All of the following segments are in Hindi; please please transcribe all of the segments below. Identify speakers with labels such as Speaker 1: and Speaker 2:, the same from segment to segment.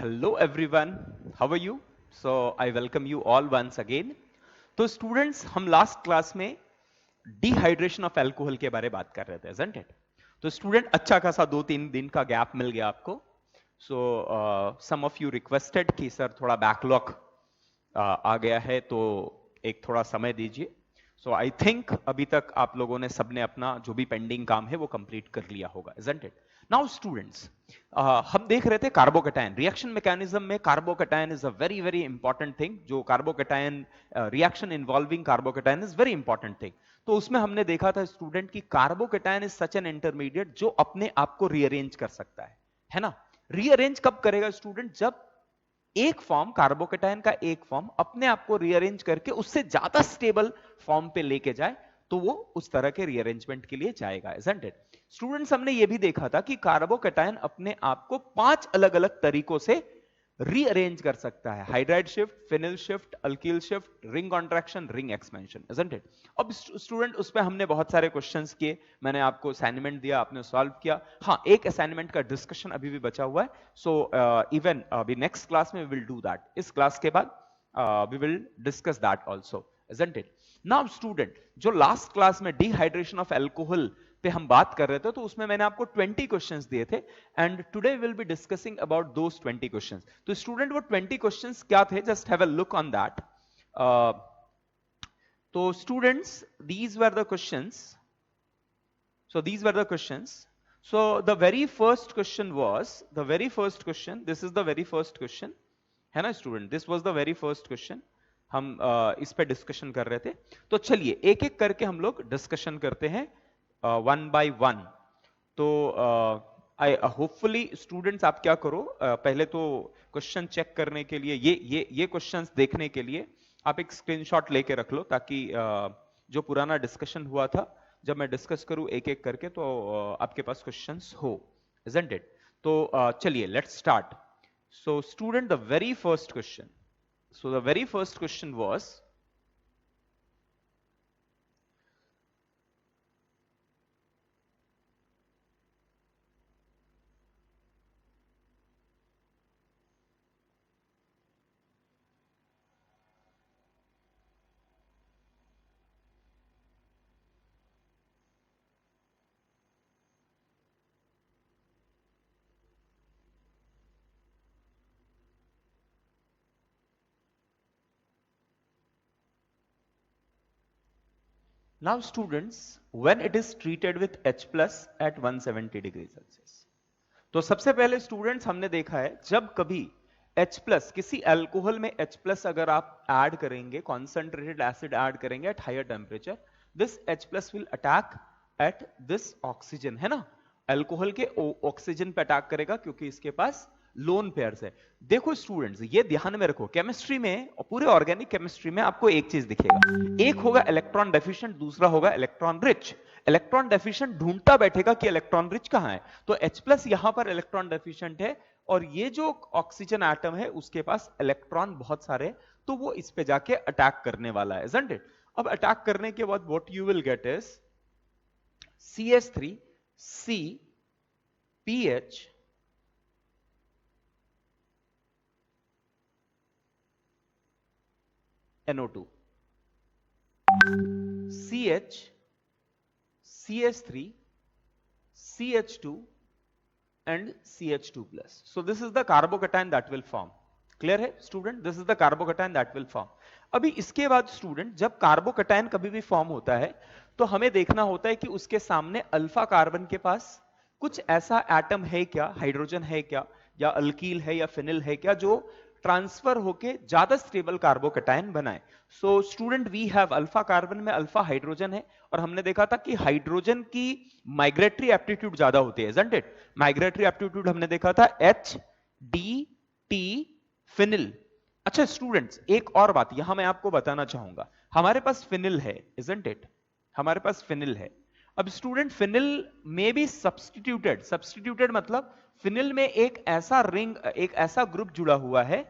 Speaker 1: Hello everyone, how are you? So I welcome you all once again. तो स्टूडेंट्स हम लास्ट क्लास में डिहाइड्रेशन ऑफ अल्कोहल के बारे में बात कर रहे थे, isn't it? तो स्टूडेंट अच्छा खासा 2-3 दिन का गैप मिल गया आपको. सो सम ऑफ यू रिक्वेस्टेड कि सर थोड़ा बैकलॉग आ गया है तो एक थोड़ा समय दीजिए. सो आई थिंक अभी तक आप लोगों ने सबने अपना जो भी पेंडिंग काम है वो कंप्लीट कर लिया होगा, isn't it? नाउ स्टूडेंट्स, हम देख रहे थे कार्बोकैटायन रिएक्शन मैकेनिज्म में. Carbocation is a very very important thing. जो carbocation reaction involving carbocation is very important thing. तो उसमें हमने देखा था स्टूडेंट की carbocation is such an intermediate जो अपने आप को रीअरेंज कर सकता है ना. रीअरेंज कब करेगा स्टूडेंट? जब एक फॉर्म कार्बोकैटायन का एक फॉर्म अपने आप को रीअरेंज करके उससे ज्यादा स्टेबल फॉर्म पे लेके जाए तो वो उस तरह के रीअरेंजमेंट के लिए जाएगा, isn't it? स्टूडेंट्स, हमने ये भी देखा था कि कार्बोकैटायन अपने आप को 5 अलग अलग तरीकों से रीअरेंज कर सकता है. Hydride shift, phenyl shift, alkyl shift, ring contraction, ring expansion, isn't it? अब स्टूडेंट उस पे हमने बहुत सारे क्वेश्चंस किए. मैंने आपको असाइनमेंट दिया, आपने सॉल्व किया. हाँ, एक असाइनमेंट का डिस्कशन अभी भी बचा हुआ है. सो इवन अभी नेक्स्ट क्लास में वी विल डू दैट. इस क्लास के बाद we will discuss that also, isn't it? Now student, जो लास्ट क्लास में डिहाइड्रेशन ऑफ अल्कोहल पे हम बात कर रहे थे तो उसमें मैंने आपको 20 क्वेश्चंस दिए थे and today will be discussing about those 20 questions. तो स्टूडेंट, वो 20 क्वेश्चंस क्या थे? Just have a look on that. तो students, these were the questions. So the very first question was this is the very first question, है ना student? This was the very first question. हम इस पे डिस्कशन कर रहे थे. तो चलिए एक एक करके हम लोग डिस्कशन करते हैं वन बाय वन. तो आई होपफुली स्टूडेंट्स आप क्या करो, पहले तो क्वेश्चन चेक करने के लिए ये क्वेश्चंस देखने के लिए आप एक स्क्रीनशॉट लेके रख लो ताकि जो पुराना डिस्कशन हुआ था जब मैं डिस्कस करूं एक एक करके तो आपके पास क्वेश्चंस हो, isn't it? तो चलिए let's start. So student, the very first question. So the very first question was, now students, when it is treated with H plus at 170 degree Celsius. तो सबसे पहले स्टूडेंट्स हमने देखा है जब कभी H प्लस किसी अल्कोहल में H प्लस अगर आप ऐड करेंगे, कॉन्सेंट्रेटेड एसिड ऐड करेंगे at higher temperature, this H plus will attack at this oxygen, है ना. अल्कोहल के ऑक्सीजन पे अटैक करेगा क्योंकि इसके पास लोन पेयर्स है. देखो स्टूडेंट्स, ये ध्यान में रखो, केमिस्ट्री में और पूरे ऑर्गेनिक केमिस्ट्री में आपको एक चीज दिखेगा. एक होगा इलेक्ट्रॉन डेफिशिएंट, दूसरा होगा इलेक्ट्रॉन रिच. इलेक्ट्रॉन डेफिशिएंट ढूंढता बैठेगा कि इलेक्ट्रॉन रिच कहां है. तो H प्लस यहां पर इलेक्ट्रॉन डेफिशिएंट है और ये जो ऑक्सीजन एटम है उसके पास इलेक्ट्रॉन बहुत सारे, तो वो इस पे जाके अटैक करने वाला है, isn't it? अब अटैक करने के बाद what you will get is CH3 C PH NO2 CH CH3 CH2 and CH2 plus. So this is the carbocation that will form. Clear है student? This is the carbocation that will form. अभी इसके बाद स्टूडेंट, जब कार्बोकैटायन कभी भी फॉर्म होता है तो हमें देखना होता है कि उसके सामने अल्फा कार्बन के पास कुछ ऐसा एटम है क्या, हाइड्रोजन है क्या, या अल्कील है या फिनिल है क्या, जो ट्रांसफर होके ज्यादा स्टेबल कार्बोकैटायन बनाए. So student, we have alpha carbon में अल्फा हाइड्रोजन है और हमने देखा था कि हाइड्रोजन की माइग्रेटरी एप्टीट्यूड ज्यादा होती है, isn't it? माइग्रेटरी एप्टीट्यूड हमने देखा था HDT फिनिल. अच्छा स्टूडेंट्स, एक और बात यहां मैं आपको बताना चाहूंगा, हमारे पास फिनिल है, isn't it? हमारे पास फिनिल है. अब स्टूडेंट, फिनिल में भी सब्स्टिट्यूटेड मतलब फिनिल में एक ऐसा रिंग, एक ऐसा ग्रुप जुड़ा हुआ है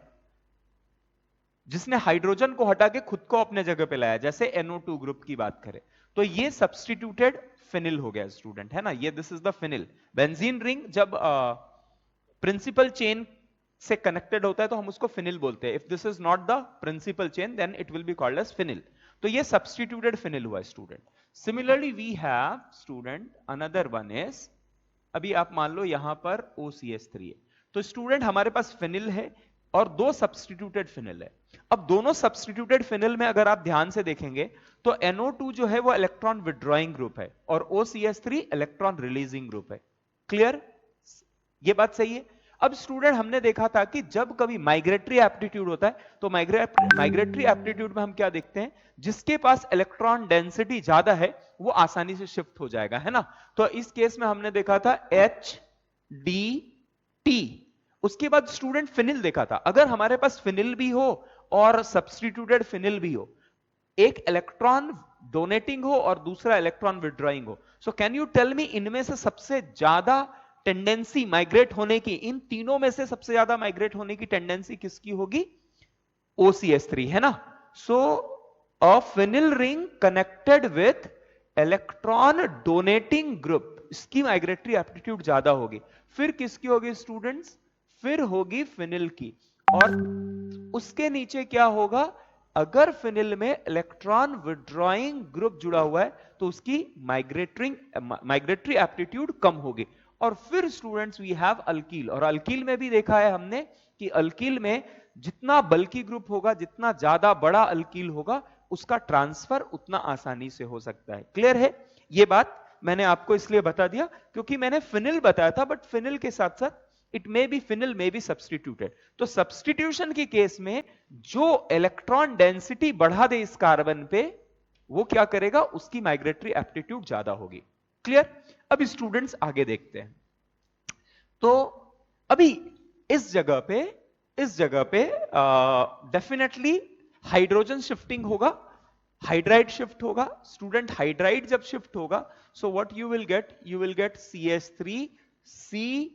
Speaker 1: जिसने हाइड्रोजन को हटा के खुद को अपने जगह पे लाया, जैसे NO2 ग्रुप की बात करें तो ये सब्स्टिट्यूटेड फिनिल हो गया स्टूडेंट, है ना. ये this is the phenyl. Benzene ring जब प्रिंसिपल चेन से कनेक्टेड होता है तो हम उसको फिनिल बोलते हैं. If this is not the principal chain then it will be called as phenyl. तो ये सब्स्टिट्यूटेड फिनिल हुआ student. Similarly we have student another one is, अभी आप मान लो यहां पर OCH3 है, तो स्टूडेंट हमारे पास फिनिल है और दो सब्स्टिट्यूटेड फिनिल है. अब दोनों सब्स्टिट्यूटेड फिनिल में अगर आप ध्यान से देखेंगे तो NO2 जो है वो इलेक्ट्रॉन विड्रॉइंग ग्रुप है और OCH3 इलेक्ट्रॉन रिलीजिंग ग्रुप है. क्लियर? ये बात सही है. अब स्टूडेंट हमने देखा था कि जब कभी माइग्रेटरी एप्टीट्यूड होता है तो माइग्रेटरी एप्टीट्यूड में हम क्या देखते हैं, जिसके पास इलेक्ट्रॉन डेंसिटी ज्यादा है वो आसानी से शिफ्ट हो जाएगा, है ना. तो इस केस में हमने देखा था HDT. उसके बाद स्टूडेंट फिनिल देखा था. अगर हमारे पास फिनिल भी हो और सब्स्टिट्यूटेड फिनिल भी हो, एक इलेक्ट्रॉन डोनेटिंग हो और दूसरा इलेक्ट्रॉन विड्रॉइंग हो, so can you tell me इनमें से सबसे ज्यादा टेंडेंसी माइग्रेट होने की, इन तीनों में से सबसे ज्यादा माइग्रेट होने की टेंडेंसी किसकी होगी? OCH3, है ना. So a phenyl ring connected with electron donating group, इसकी माइग्रेटरी एप्टीट्यूड ज्यादा होगी. फिर किसकी होगी स्टूडेंट्स? फिर होगी फिनिल की. और उसके नीचे क्या होगा? अगर फिनिल में इलेक्ट्रॉन विड्रॉइंग ग्रुप जुड़ा हुआ है तो उसकी माइग्रेटरी एप्टीट्यूड कम होगी. और फिर स्टूडेंट्स वी हैव अल्कील. और अल्कील में भी देखा है हमने कि अल्कील में जितना बल्की ग्रुप होगा, जितना ज्यादा बड़ा अल्कील होगा, उसका ट्रांसफर उतना आसानी से हो सकता है. क्लियर है? ये बात मैंने आपको इसलिए बता दिया क्योंकि मैंने फिनिल बताया था, बट फिनिल के साथ साथ it may be phenyl may be substituted. तो सब्स्टिट्यूशन के केस में जो इलेक्ट्रॉन डेंसिटी बढ़ा दे इस कार्बन पे, वो क्या करेगा? उसकी माइग्रेटरी एप्टीट्यूड ज्यादा होगी. क्लियर? अब स्टूडेंट्स आगे देखते हैं. तो अभी इस जगह पे डेफिनेटली हाइड्रोजन शिफ्टिंग होगा, हाइड्राइड शिफ्ट होगा. स्टूडेंट हाइड्राइड जब शिफ्ट होगा सो what you will gate? You will gate CH3 CPH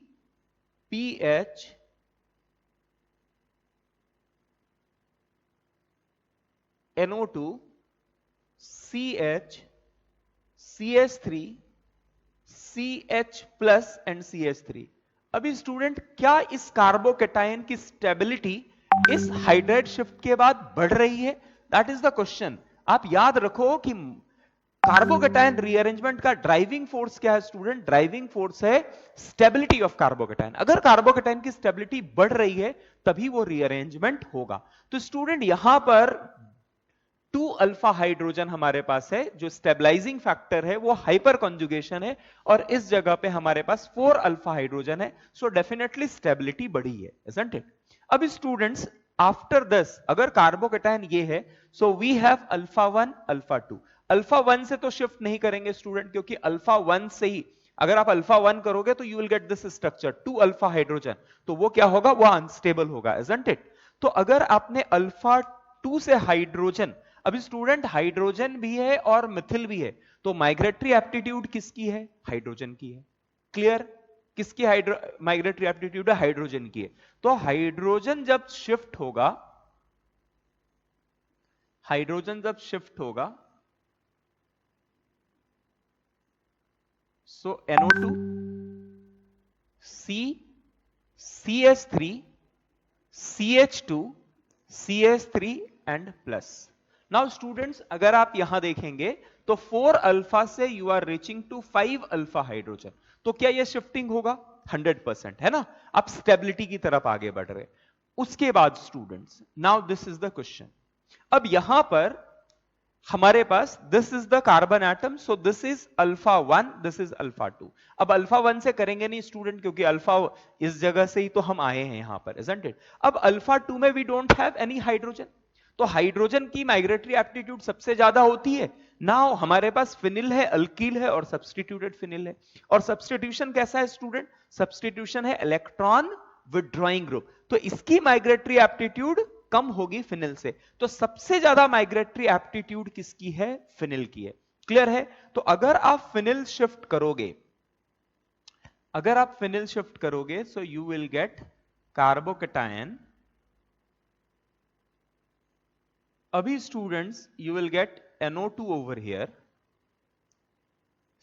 Speaker 1: NO2 CH CH3 CH plus and CH3. अभी स्टूडेंट क्या इस कार्बोकेटायन की स्टेबिलिटी इस हाइड्राइड शिफ्ट के बाद बढ़ रही है? That is the question. आप याद रखो कि कार्बोकेटायन रीअरेंजमेंट का ड्राइविंग फोर्स क्या है स्टूडेंट? ड्राइविंग फोर्स है स्टेबिलिटी ऑफ कार्बोकेटायन. अगर कार्बोकेटायन की स्टेबिलिटी बढ़ रही है तभी वो रीअरेंजमेंट होगा. तो स्टूडेंट यहां पर 2 अल्फा हाइड्रोजन हमारे पास है, जो स्टेबलाइजिंग फैक्टर है वो हाइपर कॉन्जुगेशन है, और इस जगह पे हमारे पास 4 अल्फा हाइड्रोजन है. सो डेफिनेटली स्टेबिलिटी बढ़ी है, isn't it? अब स्टूडेंट्स आफ्टर दिस अगर कार्बोकेटायन ये है, so we have alpha 1 alpha 2. Alpha 1 से तो शिफ्ट नहीं करेंगे स्टूडेंट, क्योंकि अल्फा 1 से ही अगर आप अल्फा 1 करोगे तो you will get this structure 2 alpha hydrogen. तो वो क्या होगा? वो अनस्टेबल होगा, isn't it? तो अगर आपने अल्फा 2 से हाइड्रोजन, अभी स्टूडेंट हाइड्रोजन भी है और मिथिल भी है, तो माइग्रेटरी एप्टीट्यूड किसकी है? हाइड्रोजन की है. क्लियर? किसकी माइग्रेटरी एप्टीट्यूड है? हाइड्रोजन की है. तो हाइड्रोजन जब शिफ्ट होगा, हाइड्रोजन जब शिफ्ट होगा, so NO2 C CH3 CH2 CH3 and plus. Now students अगर आप यहां देखेंगे तो 4 अल्फा से you are reaching to 5 alpha hydrogen. तो क्या यह शिफ्टिंग होगा? 100%, है ना. आप स्टेबिलिटी की तरफ आगे बढ़ रहे. उसके बाद students now this is the question. अब यहां पर हमारे पास this is the carbon atom, so this is alpha 1, this is alpha 2. अब अल्फा 1 से करेंगे नहीं स्टूडेंट, क्योंकि अल्फा इस जगह से ही तो हम आए हैं यहां पर, isn't it? अब अल्फा 2 में we don't have any hydrogen, तो हाइड्रोजन की माइग्रेटरी एप्टीट्यूड सबसे ज्यादा होती है. नाउ हमारे पास फिनिल है, अल्कील है और सब्स्टिट्यूटेड फिनिल है. और सब्स्टिट्यूशन कैसा है स्टूडेंट? सब्स्टिट्यूशन है इलेक्ट्रॉन विड्रॉइंग ग्रुप. तो इसकी माइग्रेटरी एप्टीट्यूड कम होगी फिनिल से. तो सबसे ज्यादा माइग्रेटरी एप्टीट्यूड किसकी है? फिनिल की है. क्लियर है? तो अगर आप फिनिल शिफ्ट करोगे, अगर आप फिनिल शिफ्ट करोगे so you will get carbocation. अभी students you will get NO2 over here,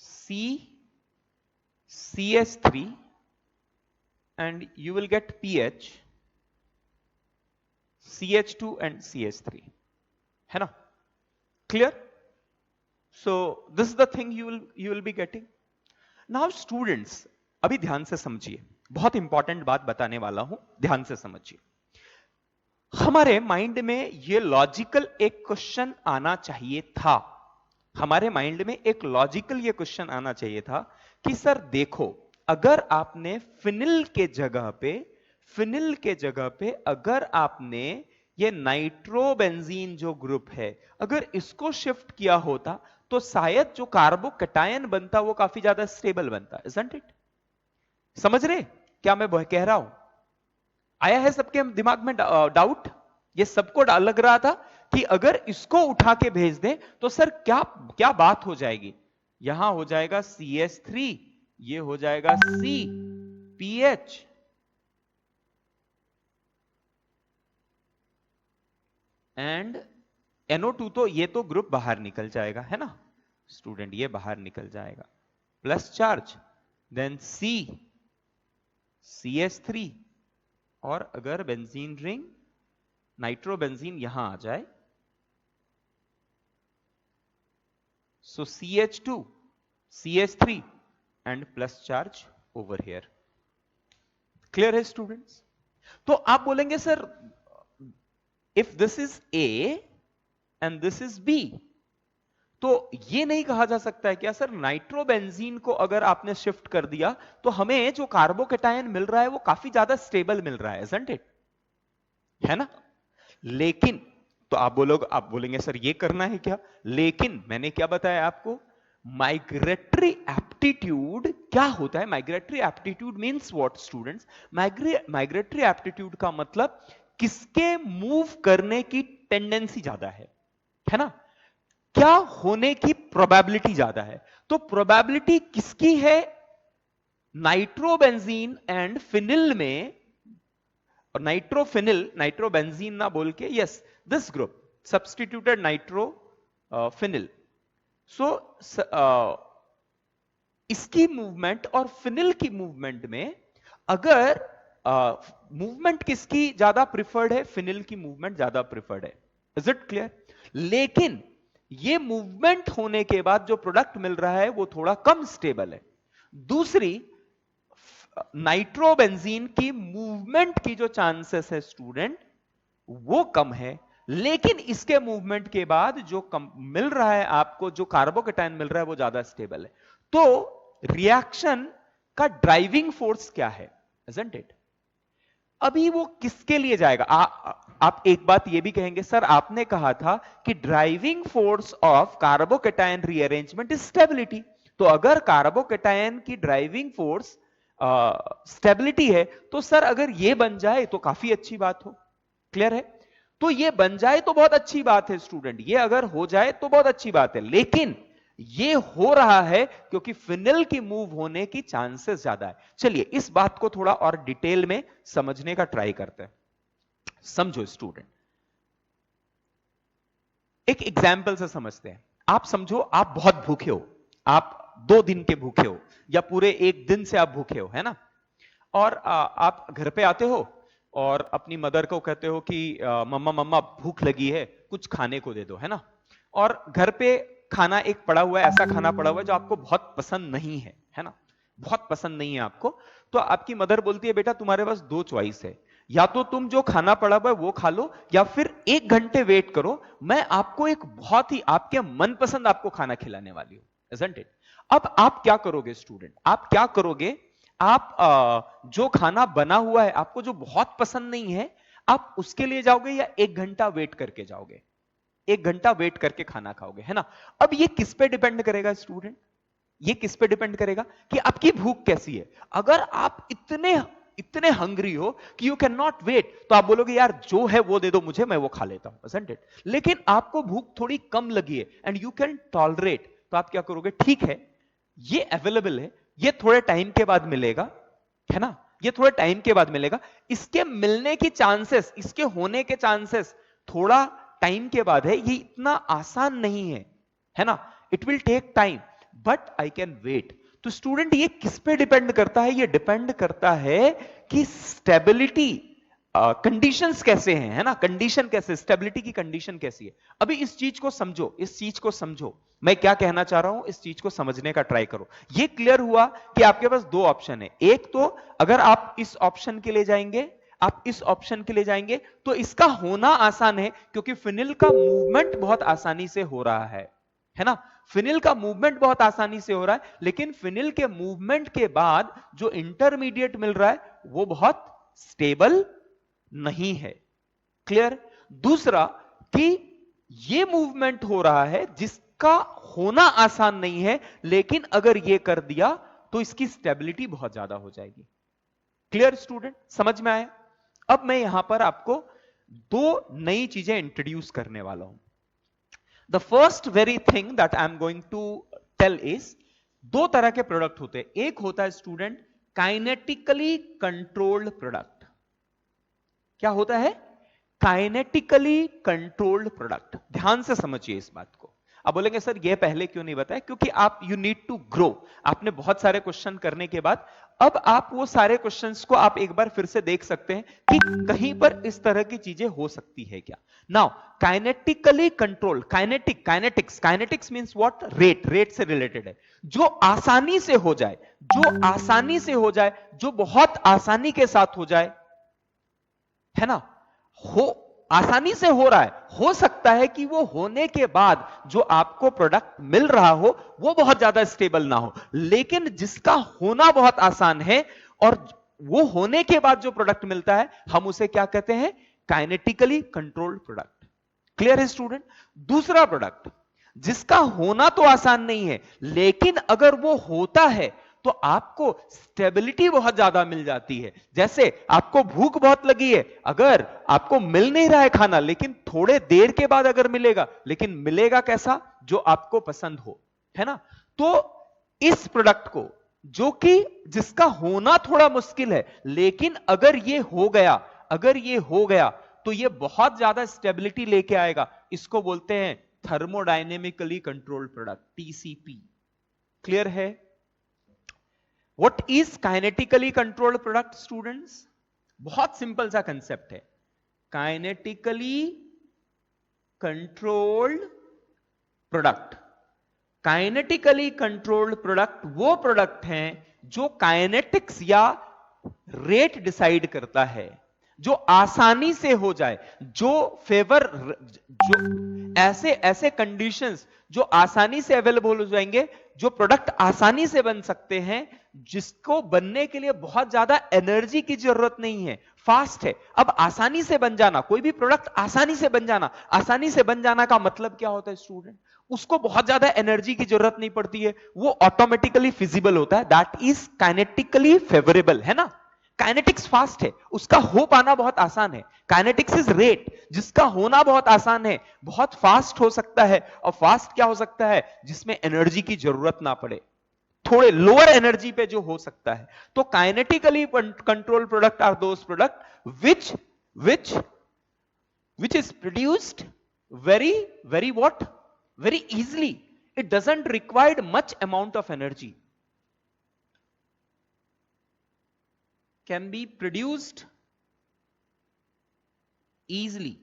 Speaker 1: CH3 and you will get PH. CH2 and CH3, है ना? Clear? So this is the thing you will be getting. Now students, अभी ध्यान से समझिए, बहुत इंपॉर्टेंट बात बताने वाला हूं, ध्यान से समझिए. हमारे माइंड में ये लॉजिकल एक क्वेश्चन आना चाहिए था. हमारे माइंड में एक लॉजिकल ये क्वेश्चन आना चाहिए था कि सर देखो, अगर आपने फिनिल के जगह पे अगर आपने ये नाइट्रोबेंजीन जो ग्रुप है, अगर इसको शिफ्ट किया होता तो शायद जो कार्बोकैटायन बनता वो काफी ज्यादा स्टेबल बनता. Isn't it? समझ रहे क्या मैं कह रहा हूं? आया है सबके दिमाग में डाउट? ये सबको लग रहा था कि अगर इसको उठा के भेज दें तो सर क्या क्या बात हो जाएगी. यहां हो जाएगा CH3, ये हो जाएगा CPH, एंड NO2, तो ये तो ग्रुप बाहर निकल जाएगा, है ना स्टूडेंट? ये बाहर निकल जाएगा, प्लस चार्ज, देन CH3, और अगर बेंजीन रिंग नाइट्रोबेंजीन यहां आ जाए, सो CH2, CH3 and plus charge over here. Clear है स्टूडेंट्स? तो आप बोलेंगे sir if this is A and this is B, तो ये नहीं कहा जा सकता है क्या सर नाइट्रोबेंजीन को अगर आपने शिफ्ट कर दिया तो हमें जो कार्बोकैटायन मिल रहा है वो काफी ज्यादा स्टेबल मिल रहा है, isn't it? है ना? लेकिन तो आप बोलेंगे सर ये करना है क्या? लेकिन मैंने क्या बताया आपको, माइग्रेटरी एप्टीट्यूड क्या होता है? Migratory aptitude means what students? Migratory aptitude का मतलब किसके मूव करने की टेंडेंसी ज्यादा है ना? क्या होने की प्रोबेबिलिटी ज्यादा है? तो प्रोबेबिलिटी किसकी है? नाइट्रोबेंजीन एंड फिनिल में, और नाइट्रोबेंजीन ना बोल के, yes this group substituted nitro phenyl. So इसकी मूवमेंट और फिनिल की मूवमेंट में अगर मूवमेंट किसकी ज्यादा प्रिफर्ड है? फिनिल की मूवमेंट ज्यादा प्रिफर्ड है. Is it clear? लेकिन ये मूवमेंट होने के बाद जो प्रोडक्ट मिल रहा है वो थोड़ा कम स्टेबल है. दूसरी, नाइट्रोबेंजीन की मूवमेंट की जो चांसेस है स्टूडेंट वो कम है, लेकिन इसके मूवमेंट के बाद जो मिल रहा है आपको, जो कार्बोकैटायन मिल रहा है वो ज्यादा स्टेबल है. तो रिएक्शन का ड्राइविंग फोर्स क्या है? isn't it? अभी वो किसके लिए जाएगा? आप एक बात ये भी कहेंगे सर आपने कहा था कि driving force of carbocation rearrangement is stability. तो अगर कार्बोकैटायन की ड्राइविंग फोर्स स्टेबिलिटी है तो सर अगर ये बन जाए तो काफी अच्छी बात हो. क्लियर है? तो ये बन जाए तो बहुत अच्छी बात है स्टूडेंट, ये अगर हो जाए तो बहुत अच्छी बात है. लेकिन ये हो रहा है क्योंकि फिनिल की मूव होने की चांसेस ज्यादा है. चलिए इस बात को थोड़ा और डिटेल में समझने का ट्राई करते हैं. समझो स्टूडेंट, एक एग्जाम्पल से समझते हैं. आप समझो आप बहुत भूखे हो, आप 2 दिन के भूखे हो या पूरे 1 दिन से आप भूखे हो, है ना? और आप घर पे आते हो और अपनी मदर को कहते हो कि मम्मा भूख लगी है, कुछ खाने को दे दो, है ना? और घर पे खाना एक पड़ा हुआ है, ऐसा खाना पड़ा हुआ है जो आपको बहुत पसंद नहीं है ना? बहुत पसंद नहीं है आपको. तो आपकी मदर बोलती है बेटा तुम्हारे पास 2 चॉइस है, या तो तुम जो खाना पड़ा हुआ है वो खा लो या फिर 1 घंटे वेट करो, मैं आपको एक बहुत ही आपके मनपसंद आपको खाना खिलाने वाली हूं. isn't it? अब आप क्या करोगे स्टूडेंट? आप क्या करोगे? आप जो खाना बना हुआ है आपको जो बहुत पसंद नहीं है, आप उसके लिए जाओगे या 1 घंटा वेट करके जाओगे? 1 घंटा वेट करके खाना खाओगे, है ना? अब ये किस पे डिपेंड करेगा स्टूडेंट? ये किस पे डिपेंड करेगा कि आपकी भूख कैसी है. अगर आप इतने हंग्री हो कि यू कैन नॉट वेट, तो आप बोलोगे यार जो है वो दे दो मुझे, मैं वो खा लेता हूं. isn't it? लेकिन आपको भूख थोड़ी कम लगी है एंड यू कैन टॉलरेट, तो आप क्या करोगे? ठीक है ये अवेलेबल है, ये थोड़े टाइम के बाद मिलेगा, है ना? ये थोड़े टाइम के बाद मिलेगा, इसके मिलने की चांसेस, इसके होने के चांसेस थोड़ा टाइम के बाद है, ये इतना आसान नहीं है ना? It will take time but I can wait. तो स्टूडेंट ये किस पे डिपेंड करता है? ये डिपेंड करता है कि स्टेबिलिटी कंडीशंस कैसे हैं, है ना, कंडीशन कैसे, स्टेबिलिटी की कंडीशन कैसी है। अभी इस चीज को समझो, इस चीज को समझो, मैं क्या कहना चाह रहा हूं, इस चीज को समझने का ट्राई करो। ये क्लियर हुआ कि आपके पास दो ऑप्शन है, एक तो अगर आप इस ऑप्शन के लिए जाएंगे, आप इस ऑप्शन के लिए जाएंगे तो इसका होना आसान है, क्योंकि फिनिल का मूवमेंट बहुत आसानी से हो रहा है ना, फिनिल का मूवमेंट बहुत आसानी से हो रहा है, लेकिन फिनिल के मूवमेंट के बाद जो इंटरमीडिएट मिल रहा है वो बहुत स्टेबल नहीं है। क्लियर। दूसरा कि ये मूवमेंट हो रहा है जिसका होना आसान नहीं है, लेकिन अगर ये कर दिया तो इसकी स्टेबिलिटी बहुत ज्यादा हो जाएगी। क्लियर स्टूडेंट, समझ में आया। अब मैं यहां पर आपको दो नई चीजें इंट्रोड्यूस करने वाला हूं। The first very thing that I am going to tell is, दो तरह के प्रोडक्ट होते हैं। एक होता है स्टूडेंट काइनेटिकली कंट्रोल्ड प्रोडक्ट। क्या होता है? Kinetically controlled product. ध्यान से समझिए इस बात को। अब बोलेंगे सर ये पहले क्यों नहीं बताया? क्योंकि आप यू नीड टू ग्रो। आपने बहुत सारे क्वेश्चन करने के बाद अब आप वो सारे क्वेश्चंस को आप एक बार फिर से देख सकते हैं कि कहीं पर इस तरह की चीजें हो सकती है क्या। Now kinetically controlled, kinetics means what? Rate से रिलेटेड है। जो आसानी से हो जाए, जो आसानी से हो जाए, जो बहुत आसानी के साथ हो जाए, है ना, हो आसानी से हो रहा है। हो सकता है कि वो होने के बाद जो आपको प्रोडक्ट मिल रहा हो वो बहुत ज्यादा स्टेबल ना हो, लेकिन जिसका होना बहुत आसान है और वो होने के बाद जो प्रोडक्ट मिलता है हम उसे क्या कहते हैं? Kinetically controlled product. क्लियर है स्टूडेंट? दूसरा प्रोडक्ट जिसका होना तो आसान नहीं है, लेकिन अगर वो होता है तो आपको स्टेबिलिटी बहुत ज्यादा मिल जाती है। जैसे आपको भूख बहुत लगी है, अगर आपको मिल नहीं रहा है खाना, लेकिन थोड़े देर के बाद अगर मिलेगा, लेकिन मिलेगा कैसा? जो आपको पसंद हो, है ना। तो इस प्रोडक्ट को, जो कि जिसका होना थोड़ा मुश्किल है, लेकिन अगर ये हो गया, अगर ये हो गया तो ये बहुत ज्यादा स्टेबिलिटी लेके आएगा। इसको बोलते हैं thermodynamically controlled product, TCP. Clear है? What is kinetically controlled product students? बहुत सिंपल सा कंसेप्ट है। Kinetically controlled product, kinetically controlled product वो प्रोडक्ट हैं जो काइनेटिक्स या रेट डिसाइड करता है, जो आसानी से हो जाए, जो फेवर, जो ऐसे ऐसे कंडीशंस जो आसानी से अवेलेबल हो जाएंगे, जो प्रोडक्ट आसानी से बन सकते हैं, जिसको बनने के लिए बहुत ज्यादा एनर्जी की जरूरत नहीं है, फास्ट है। अब आसानी से बन जाना, कोई भी प्रोडक्ट आसानी से बन जाना, आसानी से बन जाना का मतलब क्या होता है स्टूडेंट? उसको बहुत ज्यादा एनर्जी की जरूरत नहीं पड़ती है, वो ऑटोमेटिकली फिजिबल होता है। दैट इज काइनेटिकली फेवरेबल, है ना। काइनेटिक्स फास्ट है, उसका हो पाना बहुत आसान है। काइनेटिक्स इज रेट, जिसका होना बहुत आसान है, बहुत फास्ट हो सकता है। और फास्ट क्या हो सकता है? जिसमें एनर्जी की जरूरत ना पड़े, थोड़े लोअर एनर्जी पे जो हो सकता है। तो kinetically control product are those product which is produced very what? Very easily. It doesn't require much amount of energy. Can be produced easily,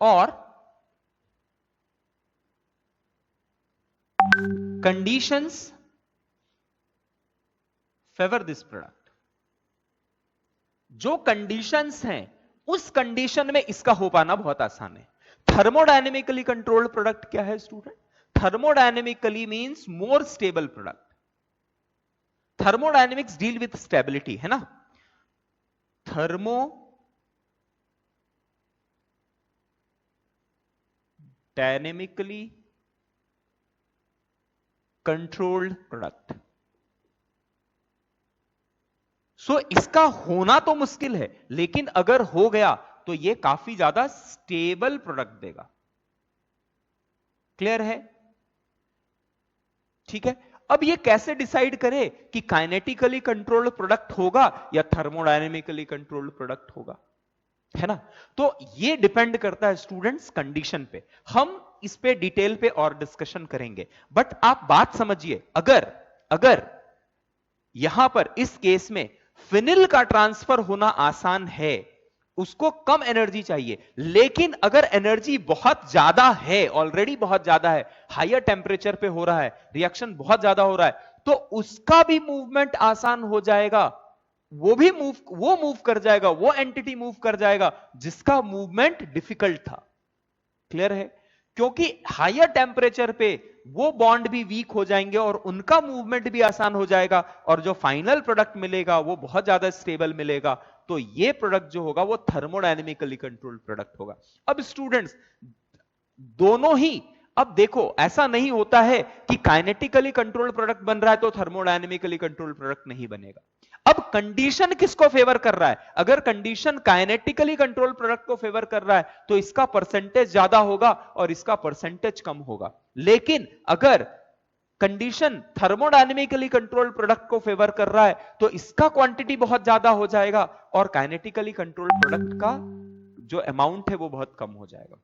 Speaker 1: or conditions favor this product. जो कंडीशंस हैं उस कंडीशन में इसका हो पाना बहुत आसान है। थर्मोडायनेमिकली कंट्रोल्ड प्रोडक्ट क्या है student? Thermodynamically means more stable product. Thermodynamics deal with stability, है ना। Thermodynamically controlled product. So इसका होना तो मुश्किल है, लेकिन अगर हो गया तो यह काफी ज्यादा स्टेबल प्रोडक्ट देगा। क्लियर है? ठीक है। अब ये कैसे डिसाइड करे कि काइनेटिकली कंट्रोल्ड प्रोडक्ट होगा या थर्मोडायनेमिकली कंट्रोल्ड प्रोडक्ट होगा, है ना। तो ये डिपेंड करता है स्टूडेंट्स कंडीशन पे। हम इस पे डिटेल पे और डिस्कशन करेंगे, बट आप बात समझिए, अगर यहां पर इस केस में फिनिल का ट्रांसफर होना आसान है, उसको कम एनर्जी चाहिए, लेकिन अगर एनर्जी बहुत ज्यादा है, ऑलरेडी बहुत ज्यादा है, हायर टेम्परेचर पे हो रहा है, रिएक्शन बहुत ज्यादा हो रहा है, तो उसका भी मूवमेंट आसान हो जाएगा, वो मूव कर जाएगा, वो एंटिटी मूव कर जाएगा जिसका मूवमेंट डिफिकल्ट था। क्लियर है? क्योंकि हायर टेम्परेचर पे वो बॉन्ड भी वीक हो जाएंगे और उनका मूवमेंट भी आसान हो जाएगा, और जो फाइनल प्रोडक्ट मिलेगा वो बहुत ज्यादा स्टेबल मिलेगा। तो ये प्रोडक्ट जो होगा वो थर्मोडायनेमिकली कंट्रोल्ड प्रोडक्ट होगा। अब स्टूडेंट्स, दोनों ही, अब देखो ऐसा नहीं होता है कि काइनेटिकली कंट्रोल्ड प्रोडक्ट बन रहा है तो थर्मोडायनेमिकली कंट्रोल्ड प्रोडक्ट नहीं बनेगा। अब कंडीशन किसको फेवर कर रहा है? अगर कंडीशन काइनेटिकली कंट्रोल प्रोडक्ट को फेवर कर रहा है तो इसका परसेंटेज ज्यादा होगा और इसका परसेंटेज कम होगा। लेकिन अगर कंडीशन थर्मोडायनेमिकली कंट्रोल्ड प्रोडक्ट को फेवर कर रहा है तो इसका क्वांटिटी बहुत ज्यादा हो जाएगा और काइनेटिकली कंट्रोल्ड प्रोडक्ट का जो अमाउंट है वो बहुत कम हो जाएगा।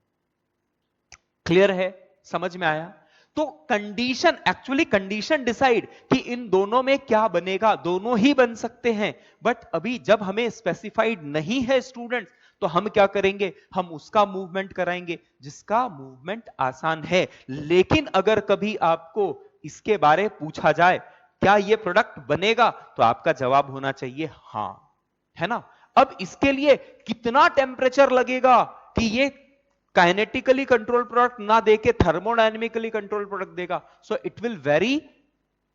Speaker 1: क्लियर है? समझ में आया? तो कंडीशन, एक्चुअली कंडीशन डिसाइड कि इन दोनों में क्या बनेगा, दोनों ही बन सकते हैं, बट अभी जब हमें स्पेसिफाइड नहीं है स्टूडेंट्स, तो हम क्या करेंगे, हम उसका मूवमेंट कराएंगे जिसका मूवमेंट आसान है। लेकिन अगर कभी आपको इसके बारे पूछा जाए क्या ये प्रोडक्ट बनेगा, तो आपका जवाब होना चाहिए हां, है ना? अब इसके लिए कितना टेम्परेचर लगेगा कि ये काइनेटिकली कंट्रोल प्रोडक्ट ना देके थर्मोडायनेमिकली कंट्रोल प्रोडक्ट देगा? So it will vary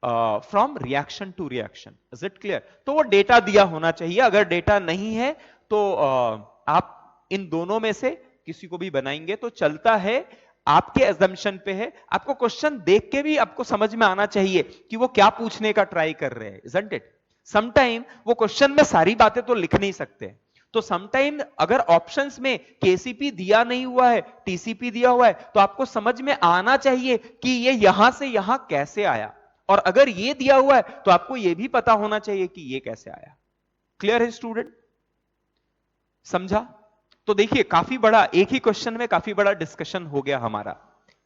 Speaker 1: from reaction to reaction. Is it clear? तो वो डेटा दिया होना चाहिए। अगर डेटा नहीं है तो आप इन दोनों में से किसी को भी बनाएंगे तो चलता है, आपके एजम्पशन पे है। आपको क्वेश्चन देख के भी आपको समझ में आना चाहिए कि वो क्या पूछने का ट्राई कर रहे हैं, इजंट इट? समटाइम वो क्वेश्चन में सारी बातें तो लिख नहीं सकते, तो समटाइम अगर ऑप्शंस में केसीपी दिया नहीं हुआ है, टीसीपी दिया हुआ है, तो आपको समझ में आना चाहिए कि ये यहां से यहां कैसे आया, और अगर ये दिया हुआ है तो आपको ये भी पता होना चाहिए कि ये कैसे आया। क्लियर है स्टूडेंट? समझा? तो देखिए काफी बड़ा, एक ही क्वेश्चन में काफी बड़ा डिस्कशन हो गया हमारा।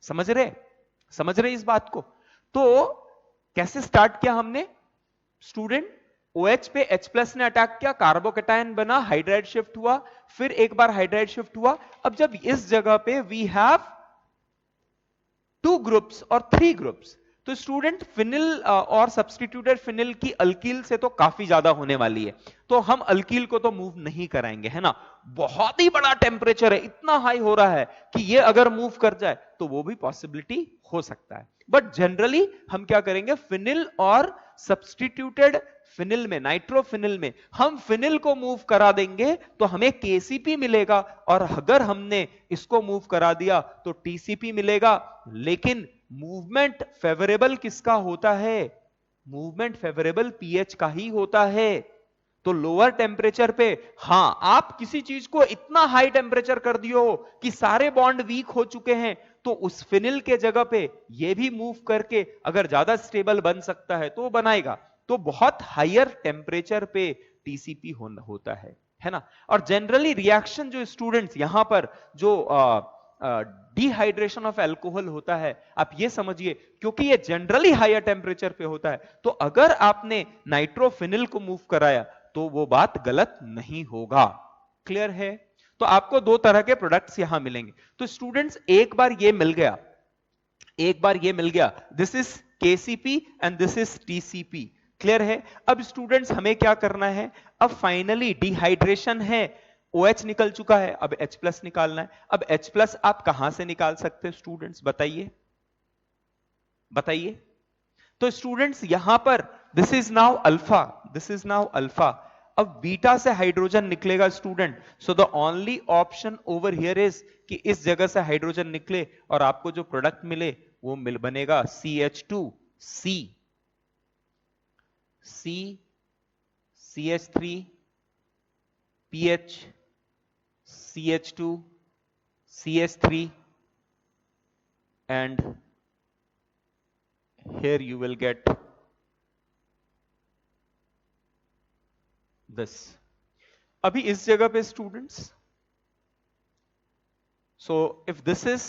Speaker 1: समझ रहे? समझ रहे इस बात को? तो कैसे स्टार्ट किया हमने स्टूडेंट? OH पे H+ ने अटैक किया, कार्बोकेटायन बना, हाइड्राइड शिफ्ट हुआ, फिर एक बार हाइड्राइड शिफ्ट हुआ। अब जब इस जगह पे वी हैव 2 ग्रुप्स और 3 ग्रुप्स, तो स्टूडेंट फिनिल और सब्स्टिट्यूटेड फिनिल की अल्कील से तो काफी ज्यादा होने वाली है, तो हम अल्कील को तो मूव नहीं कराएंगे, है ना? बहुत ही बड़ा टेम्परेचर है, इतना हाई हो रहा है कि ये अगर मूव कर जाए तो वो भी पॉसिबिलिटी हो सकता है। बट जनरली हम क्या करेंगे, फिनिल और सब्स्टिट्यूटेड फिनिल में, नाइट्रोफिनिल में हम फिनिल को मूव करा देंगे तो हमें केसीपी मिलेगा, और अगर हमने इसको मूव करा दिया तो टीसीपी मिलेगा। लेकिन मूवमेंट फेवरेबल किसका होता है? मूवमेंट फेवरेबल पीएच का ही होता है। तो लोअर टेम्परेचर पे, हां, आप किसी चीज को इतना हाई टेम्परेचर कर दियो कि सारे बॉन्ड वीक हो चुके हैं, तो उस फिनिल के जगह पे ये भी मूव करके अगर ज्यादा स्टेबल बन सकता है तो वो बनाएगा। तो बहुत हायर टेम्परेचर पे टीसीपी होता है ना? और जनरली रिएक्शन जो स्टूडेंट्स यहां पर जो डिहाइड्रेशन ऑफ एल्कोहल होता है, आप ये समझिए, क्योंकि ये जनरली हायर टेम्परेचर पे होता है, तो अगर आपने नाइट्रोफिनिल को मूव कराया तो वो बात गलत नहीं होगा। क्लियर है? तो आपको 2 तरह के प्रोडक्ट्स यहां मिलेंगे। तो स्टूडेंट्स एक बार ये मिल गया, एक बार ये मिल गया, this is KCP and this is TCP. Clear है? अब स्टूडेंट्स हमें क्या करना है, अब फाइनली डिहाइड्रेशन है, OH निकल चुका है, अब H+ निकालना है। अब H+ आप कहां से निकाल सकते हैं स्टूडेंट्स, बताइए बताइए? तो स्टूडेंट्स यहां पर this is now alpha, this is now alpha. अब बीटा से हाइड्रोजन निकलेगा student, so the only option over here is कि इस जगह से हाइड्रोजन निकले और आपको जो प्रोडक्ट मिले वो बनेगा CH2C, C, CH3, PH, CH2, CH3, and here you will get this. अभी इस जगह पे students, so if this is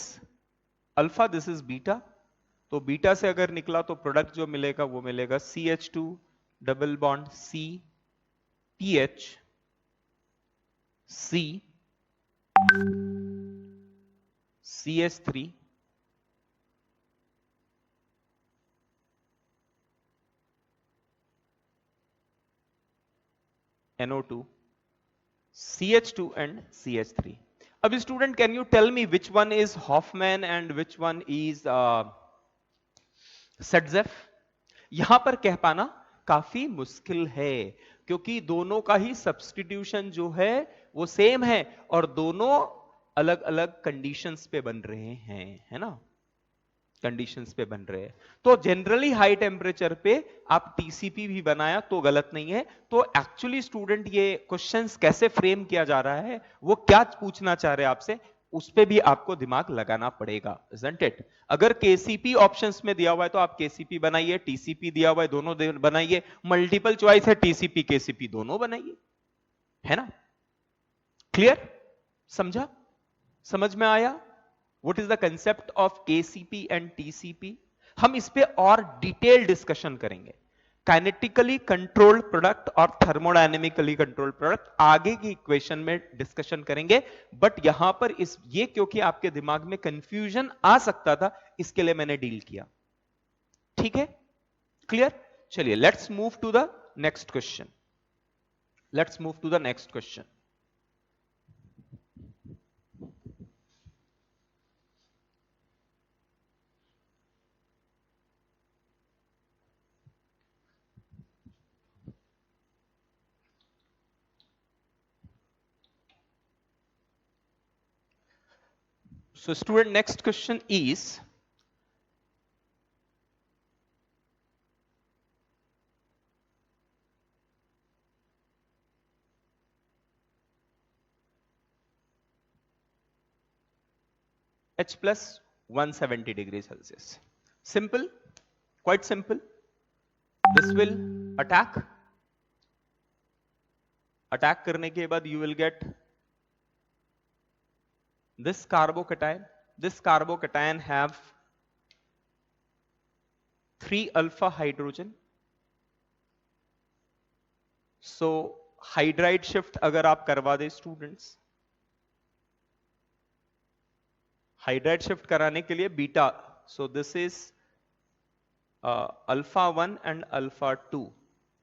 Speaker 1: alpha, this is beta, तो बीटा से अगर निकला तो प्रोडक्ट जो मिलेगा वो मिलेगा CH2 double bond C, PH C CH3 NO2 CH2 and CH3. अब student can you tell me which one is Hofmann and which one is Saytzeff? यहां पर कह पाना काफी मुश्किल है क्योंकि दोनों का ही सब्स्टिट्यूशन जो है वो सेम है और दोनों अलग अलग कंडीशंस पे बन रहे हैं, है ना, कंडीशंस पे बन रहे हैं। तो जनरली हाई टेम्परेचर पे आप टीसीपी भी बनाया तो गलत नहीं है। तो एक्चुअली स्टूडेंट ये क्वेश्चंस कैसे फ्रेम किया जा रहा है, वो क्या पूछना चाह रहे हैं आपसे, उस पे भी आपको दिमाग लगाना पड़ेगा, isn't it? अगर केसीपी ऑप्शंस में दिया हुआ है तो आप केसीपी बनाइए, टीसीपी दिया हुआ है दोनों बनाइए, मल्टीपल चॉइस है टीसीपी केसीपी दोनों बनाइए, है ना? क्लियर? समझा? समझ में आया? What is the concept of KCP and TCP? हम इस पे और डिटेल डिस्कशन करेंगे। काइनेटिकली कंट्रोल्ड प्रोडक्ट और थर्मोडायनेमिकली कंट्रोल्ड प्रोडक्ट आगे की इक्वेशन में डिस्कशन करेंगे, बट यहां पर ये क्योंकि आपके दिमाग में कंफ्यूजन आ सकता था इसके लिए मैंने डील किया। ठीक है, क्लियर? चलिए let's move to the next question. Let's move to the next question. So student, next question is H plus 170 degrees Celsius. Simple, quite simple. This will attack. Attack करने के बाद you will get this carbocation. This carbocation have 3 alpha hydrogen. So hydride shift अगर आप करवा दे स्टूडेंट्स, हाइड्राइड शिफ्ट कराने के लिए beta, so this is alpha 1 and alpha 2।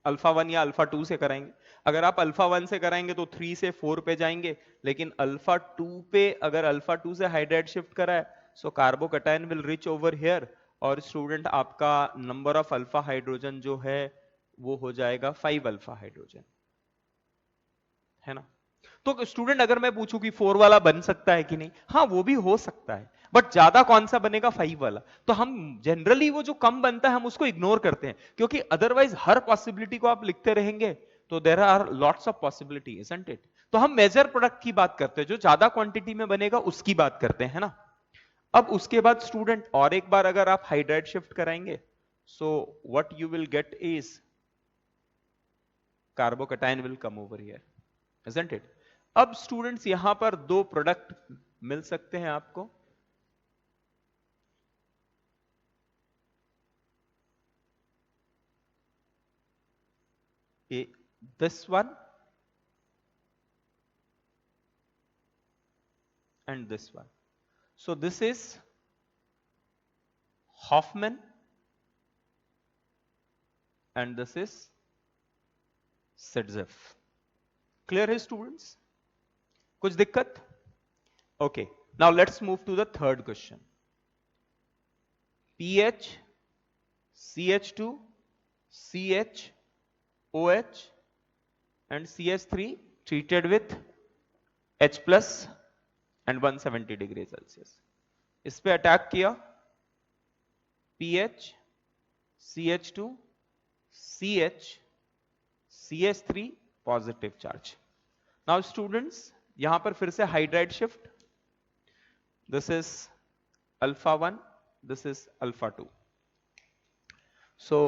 Speaker 1: Alpha 1 या अल्फा 2 से कराएंगे। अगर आप अल्फा 1 से कराएंगे तो 3 से 4 पे जाएंगे, लेकिन अल्फा 2 पे अगर अल्फा 2 से हाइड्राइड शिफ्ट कराए so carbocation will reach over here और स्टूडेंट आपका नंबर ऑफ अल्फा हाइड्रोजन जो है वो हो जाएगा 5 अल्फा हाइड्रोजन, है ना? तो स्टूडेंट अगर मैं पूछूं कि 4 वाला बन सकता है कि नहीं, हाँ वो भी हो सकता है, बट ज्यादा कौन सा बनेगा, 5 वाला। तो हम जनरली वो जो कम बनता है हम उसको इग्नोर करते हैं क्योंकि अदरवाइज हर पॉसिबिलिटी को आप लिखते रहेंगे तो there are lots of possibility, isn't it? तो हम मेजर प्रोडक्ट की बात करते हैं, जो ज्यादा क्वांटिटी में बनेगा उसकी बात करते हैं, है ना? अब उसके बाद स्टूडेंट और एक बार अगर आप हाइड्राइड शिफ्ट कराएंगे so what you will get is carbocation will come over here, isn't it? अब स्टूडेंट्स यहां पर दो प्रोडक्ट मिल सकते हैं आपको। This one and this one. So this is Hofmann and this is Saytzeff. Clear है स्टूडेंट्स? कुछ दिक्कत? Okay, now let's move to the third question. PH CH2 CH OH and CH3 treated with H plus and 170 degree Celsius. इस पे अटैक किया pH CH2 CH CH3 positive charge. Now students यहां पर फिर से hydride shift, this is alpha 1, this is alpha 2। So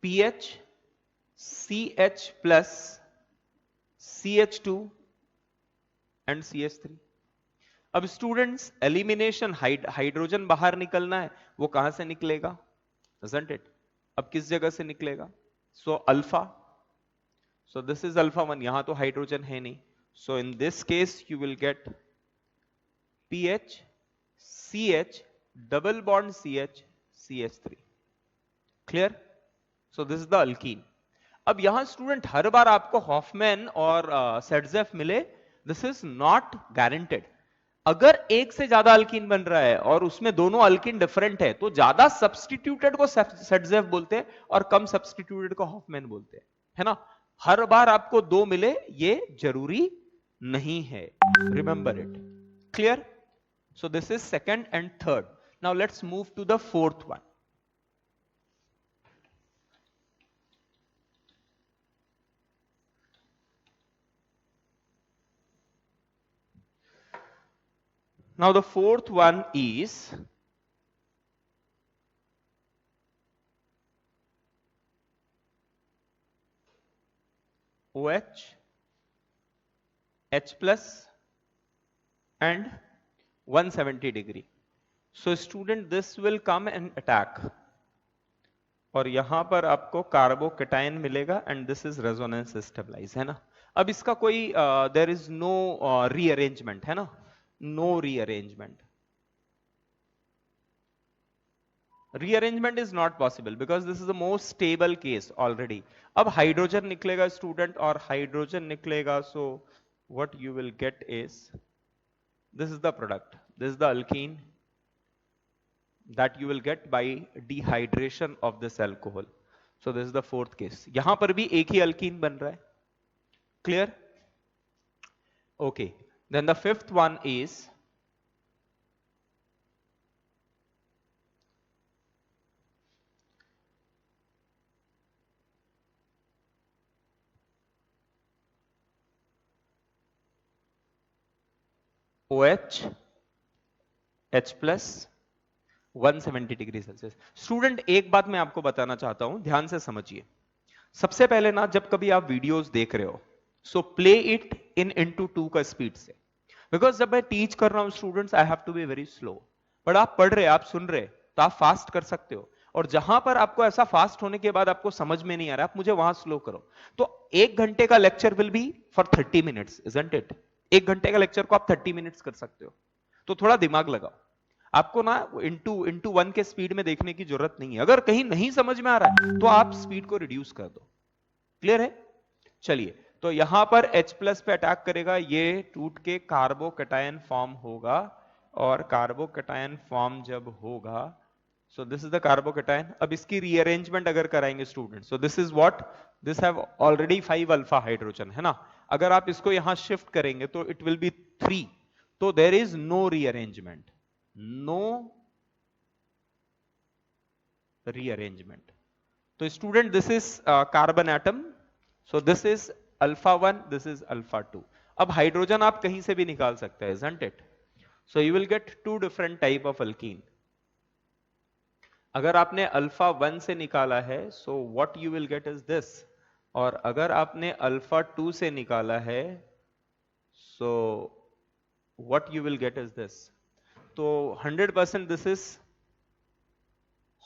Speaker 1: pH CH plus CH2 and CH3। अब स्टूडेंट्स एलिमिनेशन, हाइड्रोजन बाहर निकलना है, वो कहां से निकलेगा, isn't it? अब किस जगह से निकलेगा? So alpha So this is alpha 1, यहां तो हाइड्रोजन है नहीं, so in this case you will get PH CH double bond CH CH3. Clear? So this is the alkyne. अब यहां स्टूडेंट हर बार आपको हॉफमैन और सेडजेफ मिले, दिस इज नॉट गारंटेड. अगर एक से ज्यादा अल्कीन बन रहा है और उसमें दोनों अल्कीन डिफरेंट है, तो ज्यादा सब्सटीट्यूटेड को सेडजेफ बोलते हैं और कम सब्सटीट्यूटेड को हॉफमैन बोलते हैं, है ना. हर बार आपको दो मिले ये जरूरी नहीं है, remember it. Clear? So this is second and third. Now let's move to the fourth one. Now the fourth one is OH, H plus and 170 degree. So student this will come and attack. और यहां पर आपको कार्बोकेटाइन मिलेगा and this is resonance stabilise, है ना. अब इसका कोई देयर इज नो रीअरेंजमेंट, है ना. No rearrangement. Rearrangement is not possible because this is the most stable case already. अब हाइड्रोजन निकलेगा स्टूडेंट और हाइड्रोजन निकलेगा, so what you will get is this is the product, this is the alkene that you will get by dehydration of this alcohol. So this is the fourth case. यहां पर भी एक ही अल्कीन बन रहा है. Clear? Okay. Then the fifth one is OH H plus 170 degree Celsius. Student एक बात मैं आपको बताना चाहता हूं, ध्यान से समझिए. सबसे पहले ना जब कभी आप वीडियोस देख रहे हो, so play it in into 2 का स्पीड से, बिकॉज जब मैं टीच कर रहा हूं students I have to be very slow. But आप पढ़ रहे, आप सुन रहे, तो आप फास्ट कर सकते हो. और जहां पर आपको ऐसा फास्ट होने के बाद आपको समझ में नहीं आ रहा, आप मुझे वहां स्लो करो. तो 1 घंटे का lecture will be for 30 minutes, isn't it. 1 घंटे का लेक्चर को आप 30 मिनट्स कर सकते हो. तो थोड़ा दिमाग लगाओ. आपको ना इंटू 1 के स्पीड में देखने की जरूरत नहीं है. अगर कहीं नहीं समझ में आ रहा है तो आप स्पीड को रिड्यूस कर दो. क्लियर है? चलिए, तो यहां पर H प्लस पे अटैक करेगा, ये टूट के कार्बोकेटायन फॉर्म होगा. और कार्बोकेटायन फॉर्म जब होगा, सो दिस इज द कार्बोकेटायन. अब इसकी रीअरेंजमेंट अगर कराएंगे student, so this is what, this have already 5 alpha hydrogen, है ना. अगर आप इसको यहां शिफ्ट करेंगे तो इट विल बी 3. तो there is no rearrangement, no rearrangement. तो student this is carbon atom, so this is alpha 1, this is alpha 2. अब हाइड्रोजन आप कहीं से भी निकाल सकते हैं, isn't it? So you will get 2 different type of alkene. अगर आपने अल्फा 1 से निकाला है, so what you will get is this. और अगर आपने अल्फा 2 से निकाला है, so what you will get is this. तो 100% this is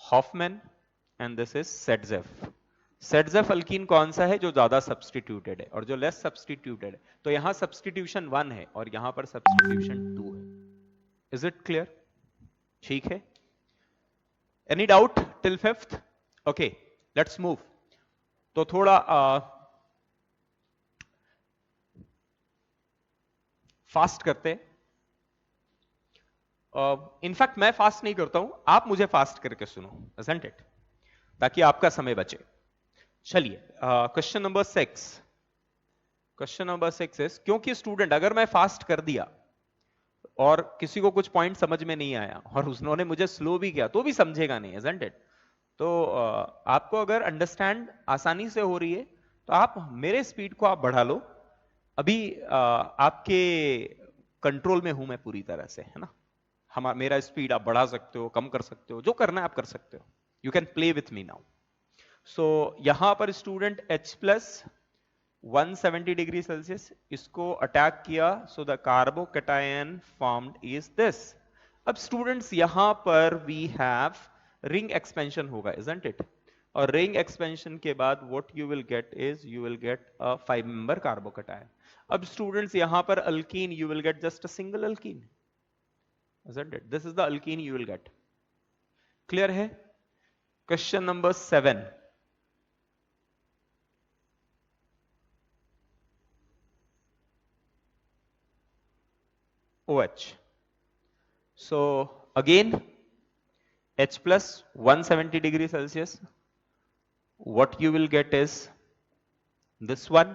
Speaker 1: Hoffman and this is Sedzeff. सेडजेफ alkyne कौन सा है? जो ज्यादा सब्सटीट्यूटेड है, और जो लेस सब्सटीट्यूटेड है. तो यहां सब्सटीट्यूशन 1 है और यहां पर सब्सटीट्यूशन 2 है. Is it clear? ठीक है. Any doubt till 5th? Okay, let's move. तो थोड़ा फास्ट करते हैं. इनफैक्ट मैं फास्ट नहीं करता हूं, आप मुझे फास्ट करके सुनो, isn't it? ताकि आपका समय बचे. चलिए, question number 6. Question number 6 is, क्योंकि स्टूडेंट अगर मैं फास्ट कर दिया और किसी को कुछ पॉइंट समझ में नहीं आया और उन्होंने मुझे स्लो भी किया तो भी समझेगा नहीं, isn't it? तो आपको अगर अंडरस्टैंड आसानी से हो रही है तो आप मेरे स्पीड को आप बढ़ा लो. अभी आपके कंट्रोल में हूं मैं पूरी तरह से, है ना. मेरा स्पीड आप बढ़ा सकते हो, कम कर सकते हो, जो करना है आप कर सकते हो. You can play with me now. So यहां पर student H plus 170 degree Celsius इसको अटैक किया, so the carbocation formed is this. अब स्टूडेंट्स यहां पर वी हैव रिंग एक्सपेंशन होगा, isn't it? और रिंग एक्सपेंशन के बाद what you will get is you will get a 5 member carbocation. अब स्टूडेंट्स यहां पर alkyne you will get just a single alkyne, isn't it? This is the alkene you will get. Clear है? Question number 7. OH. So again H plus 170 degree Celsius. What you will get is this one.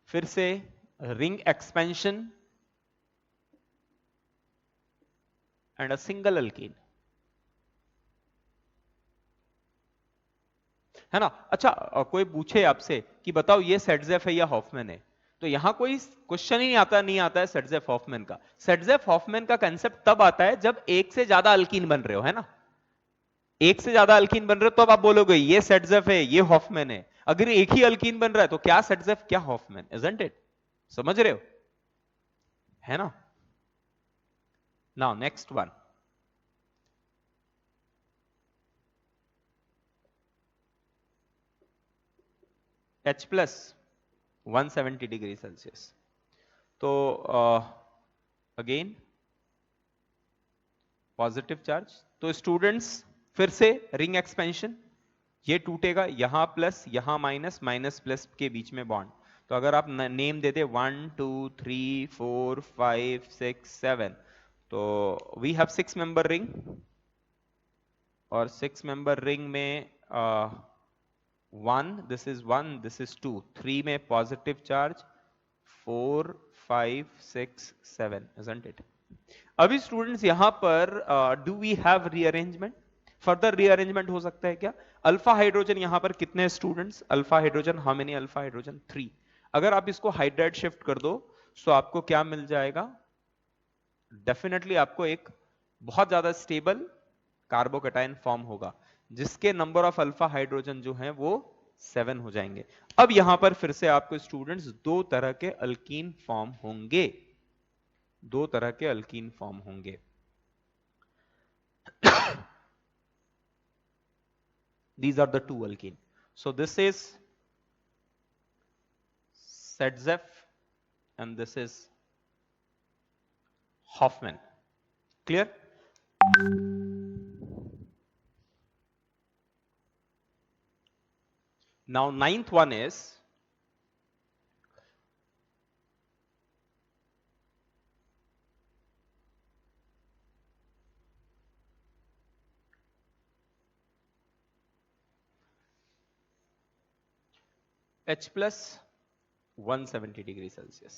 Speaker 1: फिर से ring expansion and a single alkene. है ना? अच्छा कोई पूछे आपसे कि बताओ ये सेटजेफ है या हॉफमैन है, तो यहां कोई क्वेश्चन ही नहीं आता है सेटजेफ हॉफमैन का. सेटजेफ हॉफमैन का कंसेप्ट तब आता है जब एक से ज्यादा अल्कीन बन रहे हो, है ना? एक से ज्यादा अल्कीन बन रहे हो तो अब आप बोलोगे ये सेटजेफ है ये हॉफमैन है. अगर एक ही अल्कीन बन रहा है तो क्या सेटजेफ क्या हॉफमैन, इजंट इट? समझ रहे हो, है ना? Now next one. H plus 170 degree Celsius. तो अगेन पॉजिटिव चार्ज. तो स्टूडेंट्स फिर से रिंग एक्सपेंशन, ये टूटेगा, यहां प्लस यहां माइनस, माइनस प्लस के बीच में बॉन्ड. तो अगर आप नेम देते 1 2 3 4 5 6 7, तो वी हैव 6 मेंबर रिंग, और 6 मेंबर रिंग में 1 दिस इज 1 दिस इज 2, 3 में पॉजिटिव चार्ज, 4 5 6 7, isn't it? अभी स्टूडेंट्स यहां पर do we have rearrangement? Further rearrangement हो सकता है क्या? अल्फा हाइड्रोजन यहां पर कितने students? Alpha hydrogen, how many alpha hydrogen? 3. अगर आप इसको हाइड्राइड शिफ्ट कर दो तो आपको क्या मिल जाएगा? डेफिनेटली आपको एक बहुत ज्यादा स्टेबल कार्बोकैटायन फॉर्म होगा, जिसके नंबर ऑफ अल्फा हाइड्रोजन जो हैं वो 7 हो जाएंगे. अब यहां पर फिर से आपको स्टूडेंट्स दो तरह के अल्कीन फॉर्म होंगे, दो तरह के अल्कीन फॉर्म होंगे. These are the two alkene. So this is Setzef and this is Hoffman. Clear? Now ninth one is H plus 170 degree Celsius.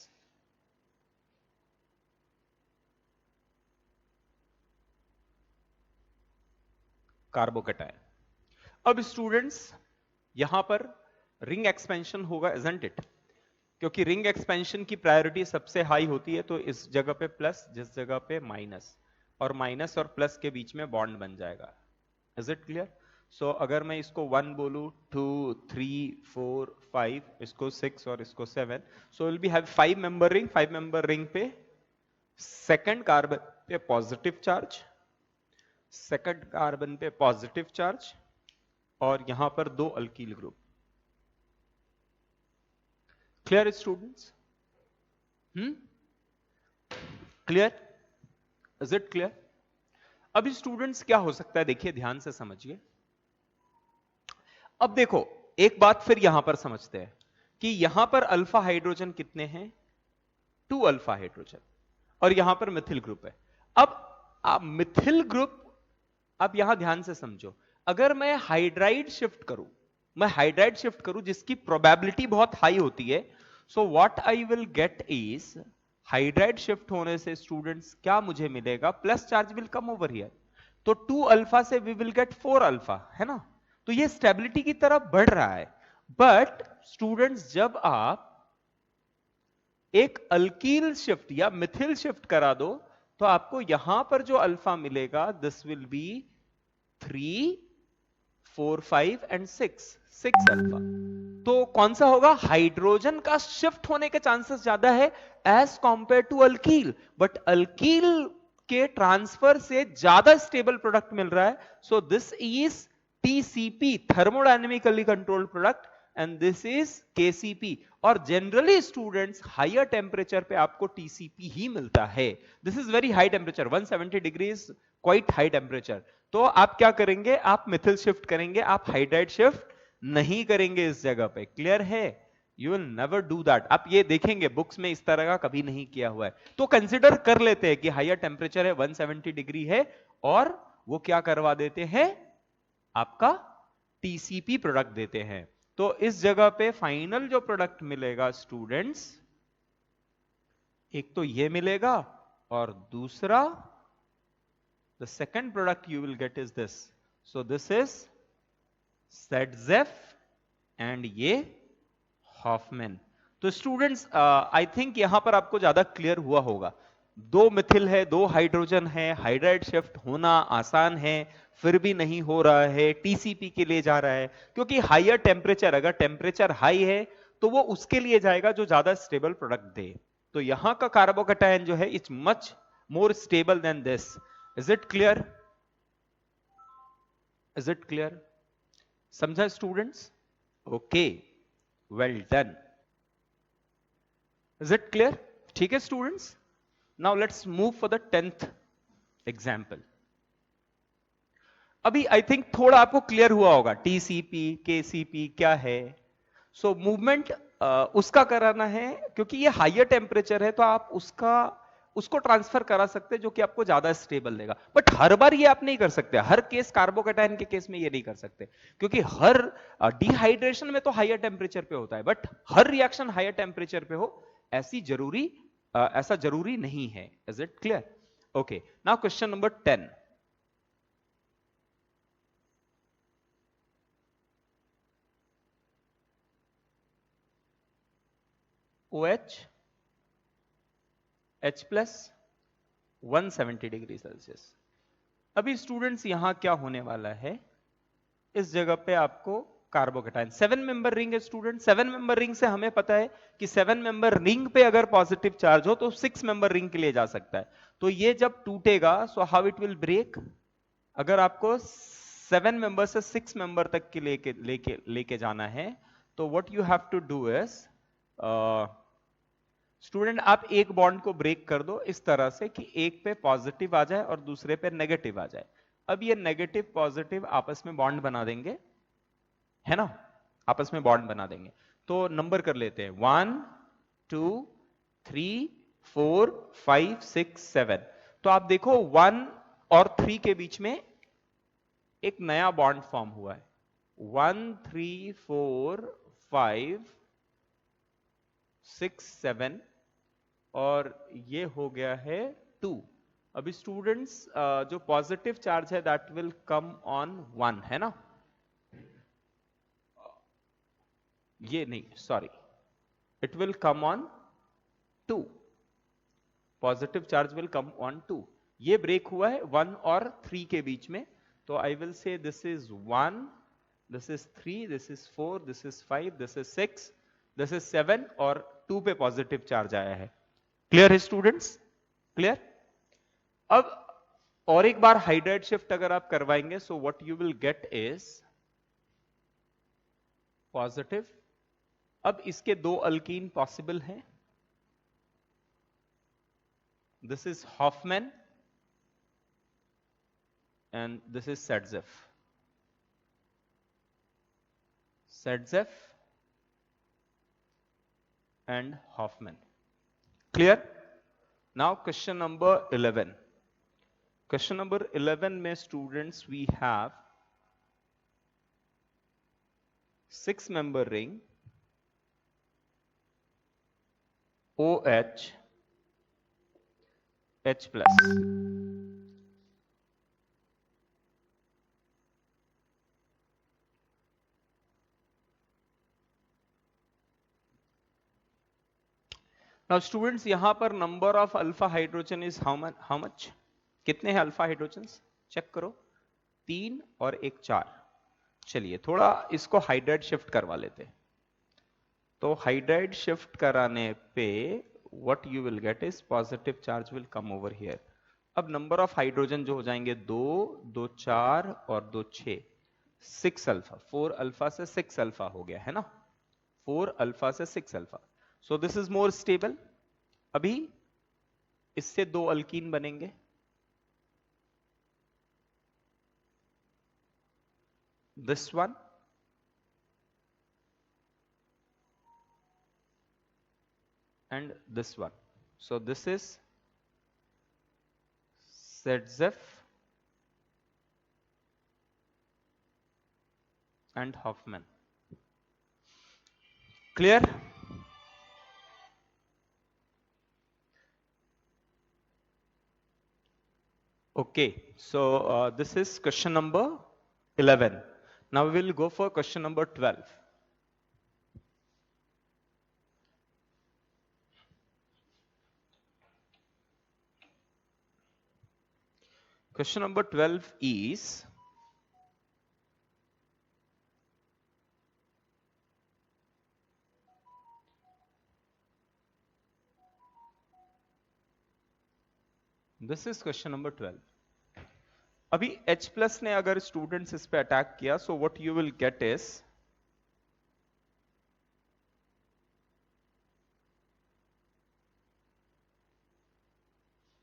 Speaker 1: Carbocation. अब स्टूडेंट्स यहां पर रिंग एक्सपेंशन होगा, isn't it? क्योंकि रिंग एक्सपेंशन की प्रायोरिटी सबसे हाई होती है, तो इस जगह पे प्लस, जिस जगह पे माइनस, और माइनस और प्लस के बीच में बॉन्ड बन जाएगा. Is it clear? सो अगर मैं इसको 1 बोलूं, 2 3 4 5, इसको 6 और इसको 7, so will be have 5 member ring. 5 member ring पे सेकंड कार्बन पे पॉजिटिव चार्ज, सेकंड कार्बन पे पॉजिटिव चार्ज, और यहां पर दो alkyl group. Clear students? Clear? Is it clear? अभी स्टूडेंट्स क्या हो सकता है, देखिए ध्यान से समझिए. अब देखो एक बात फिर यहां पर समझते हैं कि यहां पर अल्फा हाइड्रोजन कितने हैं? 2 अल्फा हाइड्रोजन, और यहां पर मिथिल ग्रुप है. अब मिथिल ग्रुप, आप यहां ध्यान से समझो, अगर मैं हाइड्राइड शिफ्ट करूं, जिसकी प्रोबेबिलिटी बहुत हाई होती है, so what I will get is, hydride shift होने से स्टूडेंट्स क्या मुझे मिलेगा? Plus charge will come over here, तो 2 अल्फा से वी विल गेट 4 अल्फा, है ना? तो ये स्टेबिलिटी की तरफ बढ़ रहा है. बट स्टूडेंट्स जब आप एक अल्कील शिफ्ट या मिथिल शिफ्ट करा दो, तो आपको यहां पर जो अल्फा मिलेगा, this will be 3 4 5 and 6 alpha. तो कौन सा होगा? हाइड्रोजन का शिफ्ट होने के चांसेस ज्यादा है as compare to alkyl, but alkyl के ट्रांसफर से ज्यादा स्टेबल प्रोडक्ट मिल रहा है. So this is TCP, thermodynamically controlled product, and this is KCP. और जनरली स्टूडेंट्स हायर टेम्परेचर पे आपको टीसीपी ही मिलता है। This is very high temperature, 170 degree, quite high temperature. तो आप क्या करेंगे, आप मिथिल शिफ्ट करेंगे, आप हाइड्राइड शिफ्ट नहीं करेंगे इस जगह पे। क्लियर है? You will never do that. आप ये देखेंगे बुक्स में इस तरह का कभी नहीं किया हुआ है। तो कंसिडर कर लेते हैं कि हायर टेम्परेचर है, 170 डिग्री है, और वो क्या करवा देते हैं, आपका टीसीपी प्रोडक्ट देते हैं। तो इस जगह पे फाइनल जो प्रोडक्ट मिलेगा स्टूडेंट्स, एक तो ये मिलेगा, और दूसरा the second product you will get is this. So this is Zef and ये हॉफमैन। तो स्टूडेंट्स आई थिंक यहां पर आपको ज्यादा क्लियर हुआ होगा। दो मिथिल है, दो हाइड्रोजन है, हाइड्राइड शिफ्ट होना आसान है, फिर भी नहीं हो रहा है, टीसीपी के लिए जा रहा है, क्योंकि हायर टेम्परेचर, अगर टेम्परेचर हाई है तो वो उसके लिए जाएगा जो ज्यादा स्टेबल प्रोडक्ट दे। तो यहां का कार्बोकैटायन जो है it's much more stable than this. Is it clear? Is it clear? समझा students? Okay, well done. Is it clear? ठीक है students, now let's move for the 10th example. अभी आई थिंक थोड़ा आपको क्लियर हुआ होगा टीसीपी केसीपी क्या है। सो मूवमेंट उसका कराना है, क्योंकि ये हायर टेम्परेचर है तो आप उसको ट्रांसफर करा सकते हैं जो कि आपको ज्यादा स्टेबल देगा। बट हर बार ये आप नहीं कर सकते, हर केस कार्बोकैटायन के केस में ये नहीं कर सकते, क्योंकि हर डिहाइड्रेशन में तो हायर टेम्परेचर पे होता है, बट हर रिएक्शन हायर टेम्परेचर पे हो ऐसा जरूरी नहीं है। Is it clear? Okay, now question number 10। OH H plus 170 degree Celsius. अभी स्टूडेंट्स यहां क्या होने वाला है, इस जगह पे आपको कार्बोकैटायन 7 मेंबर रिंग है स्टूडेंट। 7 मेंबर रिंग से हमें पता है कि 7 मेंबर रिंग पे अगर पॉजिटिव चार्ज हो तो 6 मेंबर रिंग के लिए जा सकता है। तो ये जब टूटेगा, so how it will break, अगर आपको 7 मेंबर से 6 मेंबर तक के लेके जाना है, तो what you have to do is, student आप एक बॉन्ड को ब्रेक कर दो इस तरह से कि एक पे पॉजिटिव आ जाए और दूसरे पे नेगेटिव आ जाए। अब ये नेगेटिव पॉजिटिव आपस में बॉन्ड बना देंगे, है ना, आपस में बॉन्ड बना देंगे। तो नंबर कर लेते हैं, 1 2 3 4 5 6 7। तो आप देखो 1 और 3 के बीच में एक नया बॉन्ड फॉर्म हुआ है, 1 3 4 5 6 7, और ये हो गया है 2। अभी स्टूडेंट्स जो पॉजिटिव चार्ज है दैट विल कम ऑन 1, है ना, ये नहीं, sorry, it will come on 2, positive charge will come on 2। ये ब्रेक हुआ है 1 और 3 के बीच में, तो I will say this is 1, this is 3, this is 4, this is 5, this is 6, this is 7, और 2 पे पॉजिटिव चार्ज आया है। क्लियर है स्टूडेंट्स? क्लियर? अब और एक बार हाइड्राइड शिफ्ट अगर आप करवाएंगे, so what you will get is positive. अब इसके दो अल्कीन पॉसिबल हैं, this is Hofmann and this is Saytzeff and Hofmann. Clear? Now question number 11। Question number 11 में students we have 6 member ring OH H plus. Now students यहां पर number of alpha hydrogen is how much, कितने हैं अल्फा हाइड्रोजन, चेक करो, 3 और एक 4। चलिए थोड़ा इसको हाइड्राइड शिफ्ट करवा लेते हैं। तो हाइड्राइड शिफ्ट कराने पे what you will get is positive charge will come over here. अब नंबर ऑफ हाइड्रोजन जो हो जाएंगे 2 2 4 और 2 6, 6 अल्फा, 4 अल्फा से 6 अल्फा हो गया है ना, 4 अल्फा से 6 alpha. So this is more stable. अभी इससे 2 अल्कीन बनेंगे, this one and this one. So this is Zef and Hoffman. Clear? Okay, so this is question number 11. Now we will go for question number 12. Question number 12 is, this is question number 12. अभी H प्लस ने अगर स्टूडेंट्स इस पे अटैक किया, so what you will get is,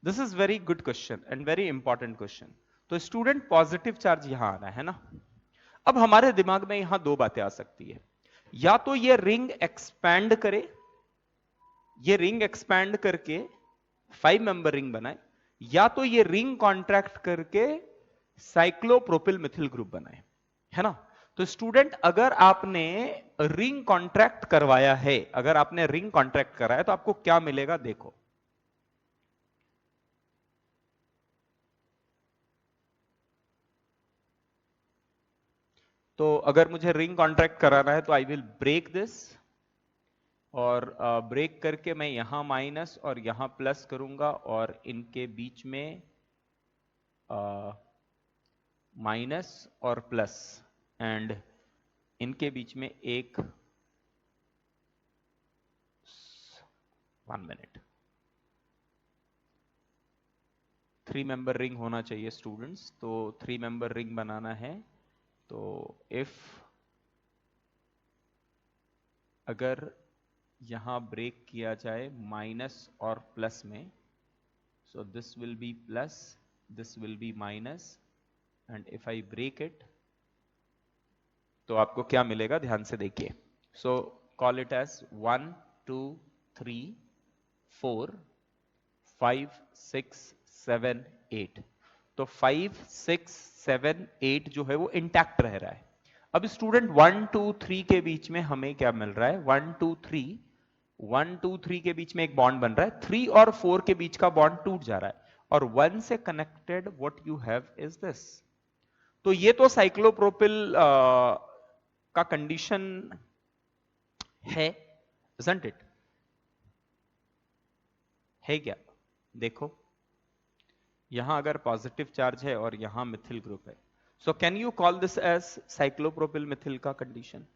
Speaker 1: this is very good question and very important question. तो स्टूडेंट पॉजिटिव चार्ज यहां आ रहा है ना। अब हमारे दिमाग में यहां दो बातें आ सकती है, या तो ये रिंग एक्सपैंड करे, ये रिंग एक्सपैंड करके 5 मेंबर रिंग बनाए, या तो ये रिंग कॉन्ट्रैक्ट करके साइक्लोप्रोपिल मिथिल ग्रुप बनाए, है ना। तो स्टूडेंट अगर आपने रिंग कॉन्ट्रैक्ट करवाया है, अगर आपने रिंग कॉन्ट्रैक्ट कराया तो आपको क्या मिलेगा देखो। तो अगर मुझे रिंग कॉन्ट्रैक्ट कराना है तो आई विल ब्रेक दिस, और ब्रेक करके मैं यहां माइनस और यहां प्लस करूंगा, और इनके बीच में माइनस और प्लस, एंड इनके बीच में एक 1 मिनट 3 मेंबर रिंग होना चाहिए स्टूडेंट्स। तो 3 मेंबर रिंग बनाना है, तो इफ अगर यहां ब्रेक किया जाए माइनस और प्लस में, so this will be plus, this will be minus, and if I break it तो आपको क्या मिलेगा ध्यान से देखिए। So call it as 1 2 3 4 5 6 7 8। तो 5 6 7 8 जो है वो इंटैक्ट रह रहा है। अब स्टूडेंट 1 2 3 के बीच में हमें क्या मिल रहा है, 1 2 3, 1 2 3 के बीच में एक बॉन्ड बन रहा है, 3 और 4 के बीच का बॉन्ड टूट जा रहा है, और 1 से connected what you have is this. तो ये तो साइक्लोप्रोपिल का कंडीशन है, isn't it? है क्या, देखो यहां अगर पॉजिटिव चार्ज है और यहां मिथिल ग्रुप है, so can you call this as cyclopropyl methyl का कंडीशन।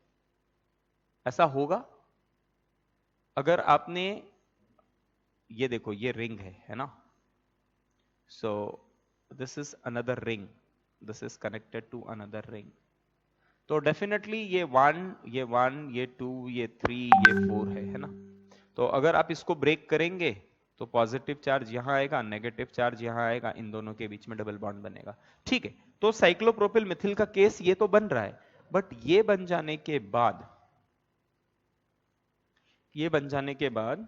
Speaker 1: ऐसा होगा अगर आपने, ये देखो ये रिंग है ना, so this is another ring, this is connected to another ring, तो डेफिनेटली ये 1 ये 1 ये 2 ये 3 ये 4 है ना। तो अगर आप इसको ब्रेक करेंगे तो पॉजिटिव चार्ज यहां आएगा, नेगेटिव चार्ज यहां आएगा, इन दोनों के बीच में डबल बॉन्ड बनेगा, ठीक है। तो साइक्लोप्रोपिल मिथिल का केस ये तो बन रहा है, बट ये बन जाने के बाद, ये बन जाने के बाद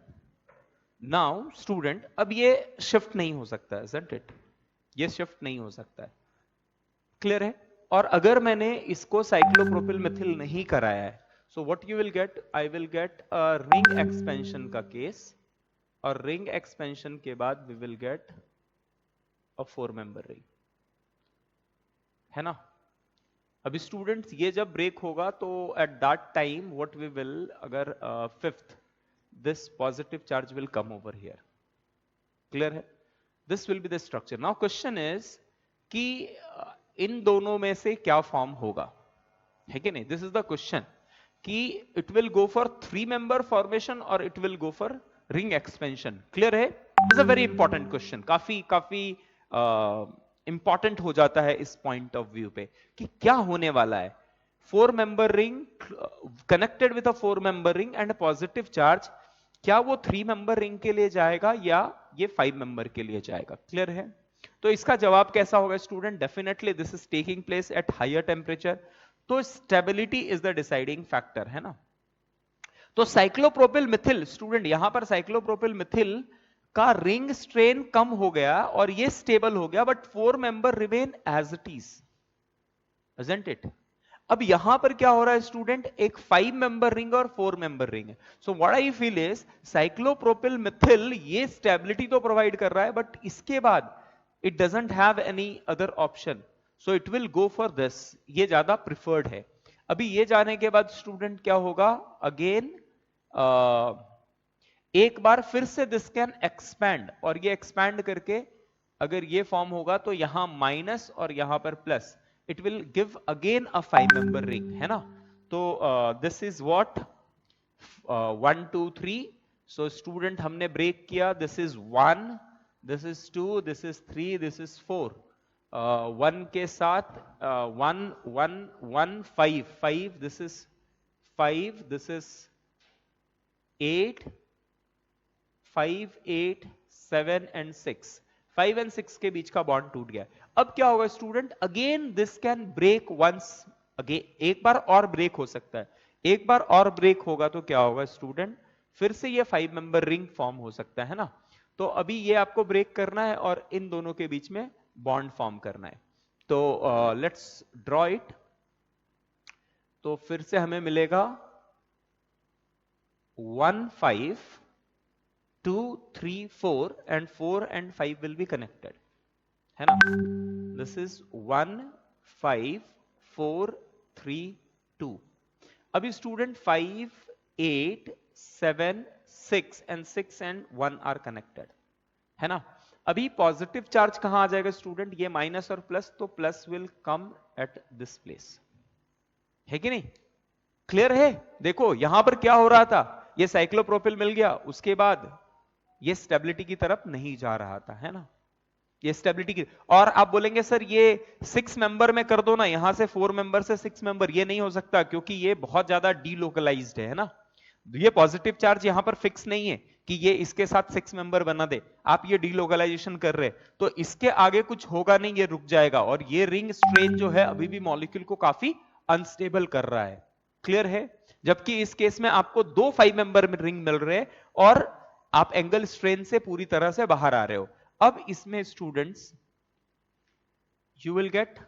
Speaker 1: नाउ स्टूडेंट अब ये शिफ्ट नहीं हो सकता है, isn't it? ये शिफ्ट नहीं हो सकता है, क्लियर है। और अगर मैंने इसको साइक्लोप्रोपिल मिथिल नहीं कराया है, so what you will get, I will get ring expansion का केस, और रिंग एक्सपेंशन के बाद we will get a 4 member ring, है ना। अभी स्टूडेंट्स ये जब ब्रेक होगा तो at that time what we will, अगर fifth, this positive charge will come over here, clear है। This will be the structure. Now question is कि इन दोनों में से क्या फॉर्म होगा, है कि नहीं, दिस इज द क्वेश्चन, कि it will go for 3 member formation और it will go for ring expansion, clear है। Is a very important question, काफी काफी इंपॉर्टेंट हो जाता है इस पॉइंट ऑफ व्यू पे कि क्या होने वाला है। 4 member ring connected with a 4 member ring and positive charge, क्या वो 3 मेंबर रिंग के लिए जाएगा या ये 5 मेंबर के लिए जाएगा? क्लियर है? तो इसका जवाब कैसा होगा student? Definitely this is taking place at higher temperature. तो stability is the deciding factor, है ना। तो साइक्लोप्रोपिल मिथिल स्टूडेंट, यहां पर साइक्लोप्रोपिल मिथिल का रिंग स्ट्रेन कम हो गया और ये स्टेबल हो गया, but 4 member remain as it is, isn't it? अब यहां पर क्या हो रहा है स्टूडेंट, एक 5 मेंबर रिंग और 4 मेंबर रिंग है। So what I feel is cyclopropyl Mithil ये स्टेबिलिटी तो प्रोवाइड कर रहा है, बट इसके बाद it doesn't have any other option, so it will go for this, ये ज्यादा प्रिफर्ड है। अभी ये जाने के बाद स्टूडेंट क्या होगा, अगेन एक बार फिर से दिस कैन एक्सपैंड, और ये एक्सपैंड करके अगर ये फॉर्म होगा तो यहां माइनस और यहां पर plus, it will give again a 5 member ring, है ना। तो this is what 1 2 3। So student हमने ब्रेक किया, this is 1, this is 2, this is 3, this is 4, 1 के साथ 1 1 1 5 5, this is 5, this is 8 5 8 7 and 6, 5 and 6 के बीच का बॉन्ड टूट गया। अब क्या होगा student, again this can break once again, एक बार और ब्रेक हो सकता है, एक बार और ब्रेक होगा तो क्या होगा स्टूडेंट, फिर से ये 5 मेंबर रिंग फॉर्म हो सकता है ना। तो अभी ये आपको ब्रेक करना है और इन दोनों के बीच में बॉन्ड फॉर्म करना है। तो लेट्स ड्रॉ इट। तो फिर से हमें मिलेगा 1 5 2 3 4 and 4 and 5 will be connected, है ना। this is 1 5 4 3 2। अभी student 5 8 7 6 and 6 and 1 are connected, है ना। अभी पॉजिटिव चार्ज कहां आ जाएगा स्टूडेंट, ये माइनस और प्लस, तो plus will come at this place, है कि नहीं? क्लियर है? देखो यहां पर क्या हो रहा था, ये साइक्लोप्रोपिल मिल गया, उसके बाद ये स्टेबिलिटी की तरफ नहीं जा रहा था, है ना। ये स्टेबिलिटी की, और आप बोलेंगे सर ये 6 मेंबर में कर दो ना, यहां से 4 मेंबर से 6 मेंबर, ये नहीं हो सकता क्योंकि ये बहुत ज्यादा डीलोकलाइज्ड है ना। ये पॉजिटिव चार्ज यहां पर फिक्स नहीं है कि ये इसके साथ 6 मेंबर बना दे, आप ये डीलोकलाइजेशन कर रहे, तो इसके आगे कुछ होगा नहीं, ये रुक जाएगा, और ये रिंग स्ट्रेन जो है अभी भी मॉलिक्यूल को काफी अनस्टेबल कर रहा है। क्लियर है? जबकि इस केस में आपको 2 5 मेंबर रिंग मिल रहे हैं और आप एंगल स्ट्रेन से पूरी तरह से बाहर आ रहे हो। अब इसमें students you will gate,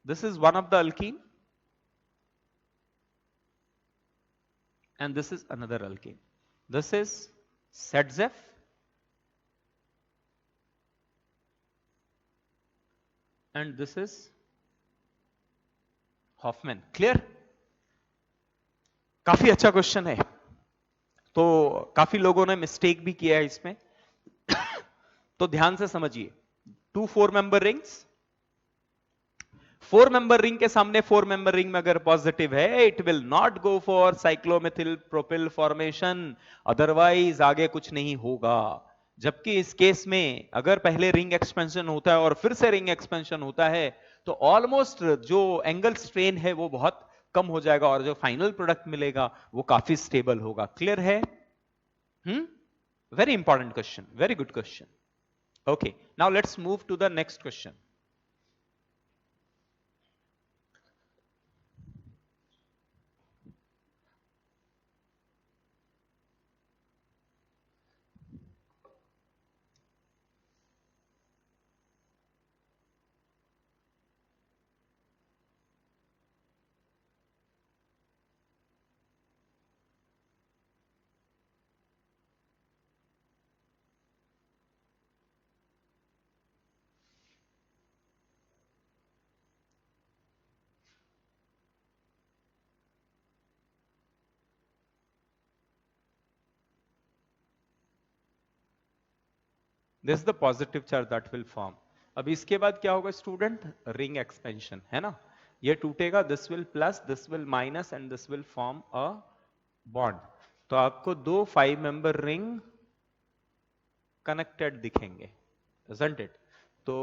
Speaker 1: this is one of the alkyne and this is another alkane, this is ZF and this is Hoffman। Clear? काफी अच्छा क्वेश्चन है, तो काफी लोगों ने मिस्टेक भी किया है इसमें तो ध्यान से समझिए, 2 4 मेंबर रिंग्स, 4 मेंबर रिंग के सामने 4 मेंबर रिंग में अगर पॉजिटिव है, it will not go for cyclomethyl propyl formation, otherwise आगे कुछ नहीं होगा। जबकि इस केस में अगर पहले रिंग एक्सपेंशन होता है और फिर से रिंग एक्सपेंशन होता है, तो ऑलमोस्ट जो एंगल स्ट्रेन है वो बहुत कम हो जाएगा और जो फाइनल प्रोडक्ट मिलेगा वो काफी स्टेबल होगा। क्लियर है? Very important question, very good question. Okay, now let's move to the next question. This is the positive charge that will form. अब इसके बाद क्या होगा स्टूडेंट, रिंग एक्सपेंशन, है ना। ये टूटेगा, this will plus, this will minus and this will form a bond. तो आपको 2 5 मेंबर रिंग कनेक्टेड दिखेंगे, isn't it? तो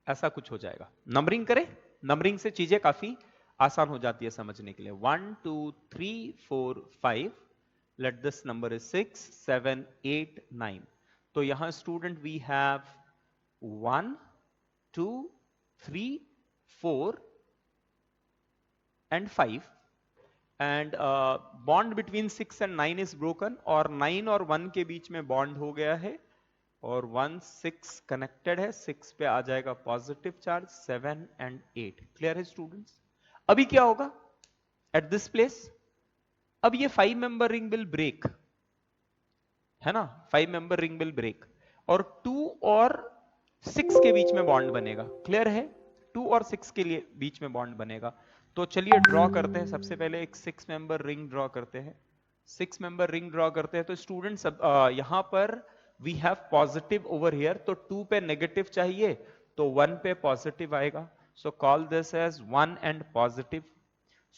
Speaker 1: ऐसा कुछ हो जाएगा। नंबरिंग करें, नंबरिंग से चीजें काफी आसान हो जाती है समझने के लिए। 1 2 3 4 5, लेट दिस नंबर इज 6 7 8 9। तो यहां student we have 1 2 3 4 and 5, and bond between 6 and 9 is broken, और 9 और 1 के बीच में बॉन्ड हो गया है, और 1 6 कनेक्टेड है, 6 पे आ जाएगा पॉजिटिव चार्ज, 7 एंड 8। क्लियर है स्टूडेंट्स? अभी क्या होगा एट दिस प्लेस? अब ये 5 मेंबर रिंग विल ब्रेक, है ना, 5 मेंबर रिंग विल ब्रेक, और 2 और 6 के बीच में बॉन्ड बनेगा। क्लियर है? 2 और 6 के लिए बीच में बॉन्ड बनेगा। तो चलिए ड्रॉ करते हैं, सबसे पहले एक 6 मेंबर रिंग ड्रॉ करते हैं। 6 मेंबर रिंग ड्रॉ करते हैं। तो स्टूडेंट्स यहां पर we have positive over here, तो 2 पे नेगेटिव चाहिए, तो 1 पे पॉजिटिव आएगा। So call this as 1 and positive.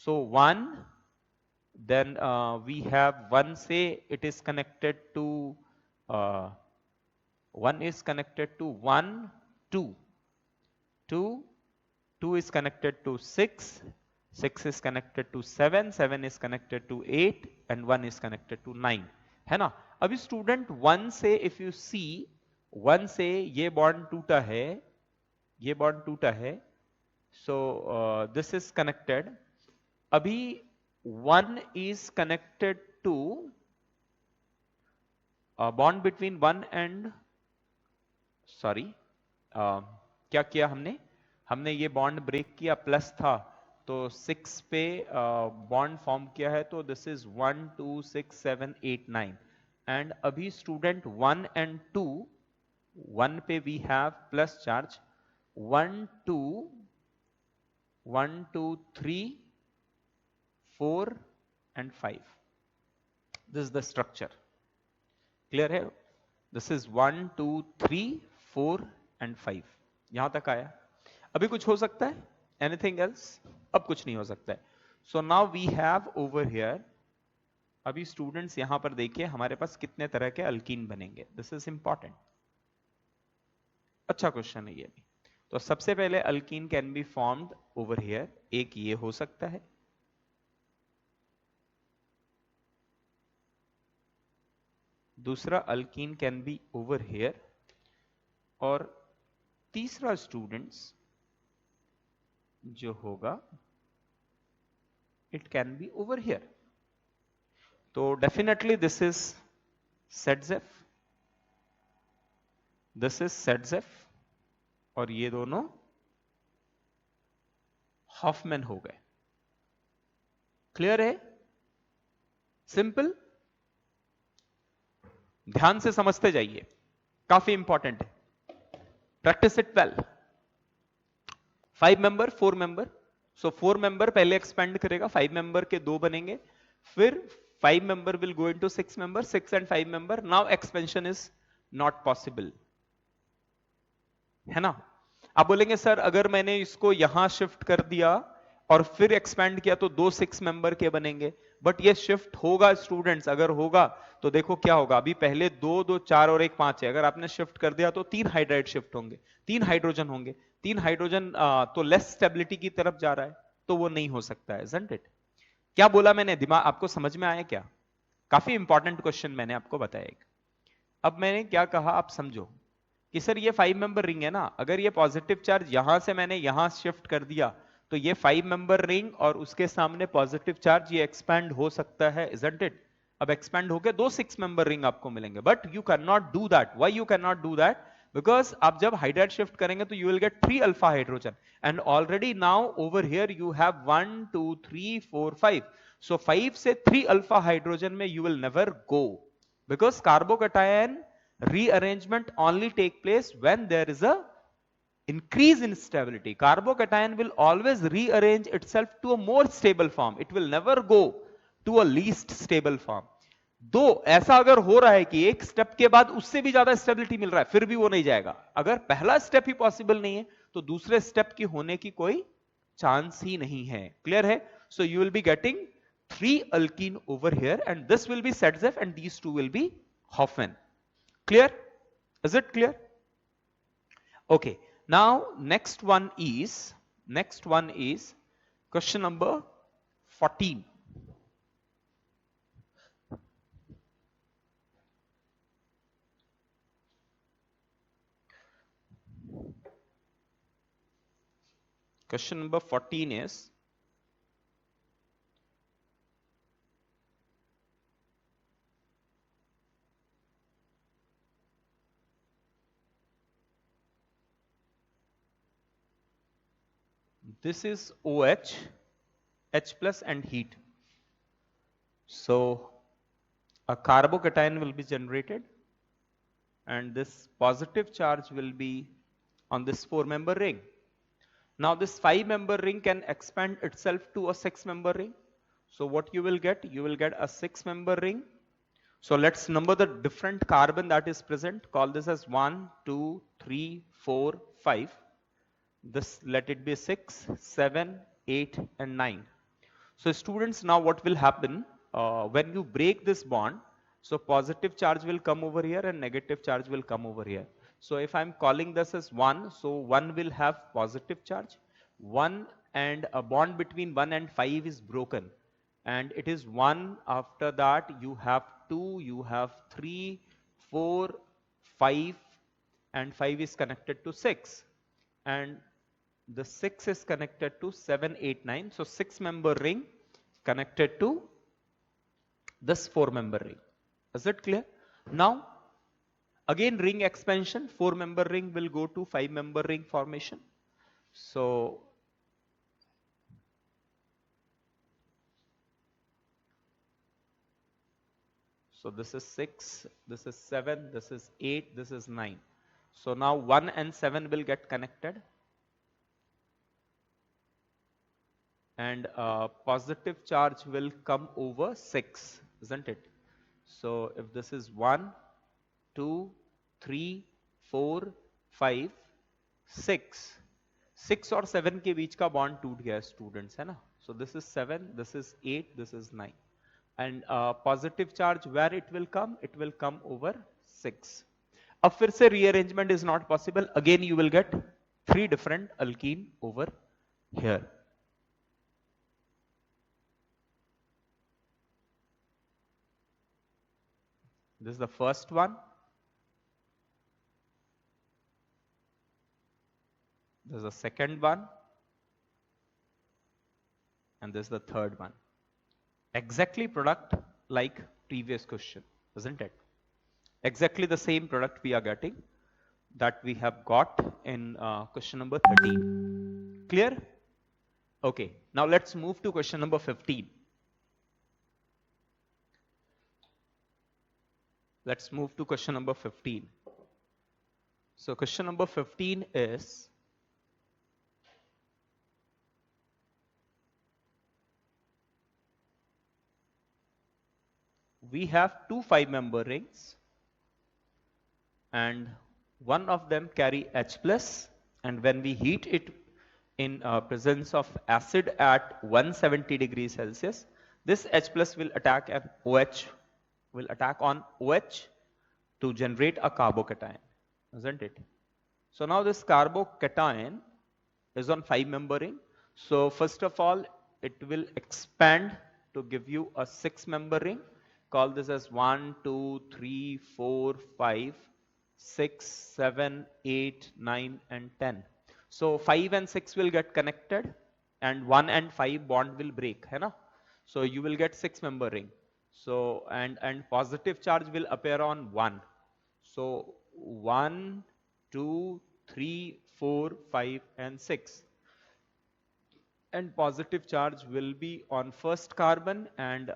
Speaker 1: So 1, then we have 1 say it is connected to 1 is connected to 1 2 2 2 is connected to 6 6 is connected to 7 7 is connected to 8 and 1 is connected to 9, है ना। अभी स्टूडेंट 1 से इफ यू सी, 1 से ये बॉन्ड टूटा है, ये बॉन्ड टूटा है, सो दिस इज कनेक्टेड। अभी 1 is connected to a bond between 1 and sorry, क्या किया हमने? हमने ये बॉन्ड ब्रेक किया, प्लस था तो 6 पे बॉन्ड फॉर्म किया है, तो दिस इज 1 2 6 7 8 9। एंड अभी स्टूडेंट 1 एंड 2, 1 पे we have plus charge, 1 2 1 2 3 4 and 5. This is the structure. Clear है? This is 1 2 3 4 and 5. यहां तक आया। अभी कुछ हो सकता है? Anything else? अब कुछ नहीं हो सकता है। So now we have over here, अभी स्टूडेंट्स यहां पर देखिए हमारे पास कितने तरह के अल्कीन बनेंगे। This is important. अच्छा क्वेश्चन है ये भी। तो सबसे पहले alkene can be formed over here, एक ये हो सकता है, दूसरा alkene can be over here, और तीसरा स्टूडेंट्स जो होगा it can be over here. तो definitely this is Saytzeff, this is Saytzeff, और ये दोनों हॉफमैन हो गए। क्लियर है? सिंपल, ध्यान से समझते जाइए, काफी इंपॉर्टेंट है, practice it well. 5 member 4 member, so 4 member पहले एक्सपेंड करेगा, 5 मेंबर के 2 बनेंगे, फिर 5 member will go into 6 member, 6 and 5 member, now expansion is not possible, है ना। आप बोलेंगे सर अगर मैंने इसको यहां शिफ्ट कर दिया और फिर एक्सपेंड किया तो 2 6 मेंबर के बनेंगे, बट ये शिफ्ट होगा स्टूडेंट्स, अगर होगा तो देखो क्या होगा। अभी पहले 2 2 4 और 1 5 है, अगर आपने शिफ्ट कर दिया तो 3 हाइड्राइड शिफ्ट होंगे, 3 हाइड्रोजन होंगे, 3 हाइड्रोजन तो लेस स्टेबिलिटी की तरफ जा रहा है, तो वो नहीं हो सकता है, isn't it? क्या बोला मैंने, दिमाग आपको समझ में आया क्या? काफी इंपॉर्टेंट क्वेश्चन मैंने आपको बताया। अब मैंने क्या कहा आप समझो कि सर ये 5 मेंबर रिंग है ना, अगर ये पॉजिटिव चार्ज यहां से मैंने यहां शिफ्ट कर दिया तो ये 5 मेंबर रिंग और उसके सामने पॉजिटिव चार्ज ये एक्सपैंड हो सकता है, isn't it? अब एक्सपैंड होकर 2 6 मेंबर रिंग आपको मिलेंगे, but you can not do that. Why you can not do that? Because आप जब हाइड्राइड शिफ्ट करेंगे तो you will gate 3 alpha hydrogen, and already now over here you have 1 2 3 4 5, सो 5 से 3 अल्फा हाइड्रोजन में you will never go, because carbocation rearrangement only take place when there is a increase in stability. Carbocation will always rearrange itself to a more stable form, it will never go to a least stable form. दो ऐसा अगर हो रहा है कि एक स्टेप के बाद उससे भी ज्यादा स्टेबिलिटी मिल रहा है, फिर भी वो नहीं जाएगा। अगर पहला स्टेप ही पॉसिबल नहीं है तो दूसरे स्टेप की होने की कोई चांस ही नहीं है। क्लियर है? सो you will be getting 3 alkene over here, and this will be Sadzev and these two will be Hoffman. Clear? Is it clear? Okay. Now next one is question number 14. Question number 14 is, this is OH, H plus and heat. So a carbocation will be generated and this positive charge will be on this 4-member ring. Now this 5-member ring can expand itself to a 6-member ring. So what you will get? You will get a 6-member ring. So let's number the different carbon that is present. Call this as 1, 2, 3, 4, 5. This let it be 6, 7, 8 and 9. So students, now what will happen when you break this bond? So positive charge will come over here and negative charge will come over here. So if I'm calling this as 1, so 1 will have positive charge. 1 and a bond between 1 and 5 is broken. And it is 1, after that you have 2, you have 3, 4, 5 and 5 is connected to 6. And the 6 is connected to 7, 8, 9. So 6-member ring connected to this 4-member ring. Is it clear? Now, again ring expansion, 4-member ring will go to 5-member ring formation. So, this is 6, this is 7, this is 8, this is 9. So now 1 and 7 will get connected. And positive charge will come over 6, isn't it? So if this is 1, 2, 3, 4, 5, 6, 6 और 7 के बीच का बॉन्ड टूट गया स्टूडेंट्स, है ना? So this is 7, this is 8, this is 9. And positive charge where it will come over 6. अब फिर से rearrangement is not possible. Again you will get 3 different alkene over here. This is the first one. This is the second one. And this is the third one. Exactly product like previous question, isn't it? Exactly the same product we are getting that we have got in question number 13. Clear? Okay. Now let's move to question number 15. Let's move to question number 15. So question number 15 is, we have 2 5-member rings and one of them carry H plus, and when we heat it in presence of acid at 170 degrees Celsius, this H plus will attack an OH, on OH to generate a carbocation, isn't it? So now this carbocation is on 5-member ring. So first of all, it will expand to give you a 6-member ring. Call this as 1, 2, 3, 4, 5, 6, 7, 8, 9 and 10. So 5 and 6 will get connected and 1 and 5 bond will break, है ना? So you will get 6-member ring. So and positive charge will appear on 1. So 1, 2, 3, 4, 5 and 6. And positive charge will be on first carbon, and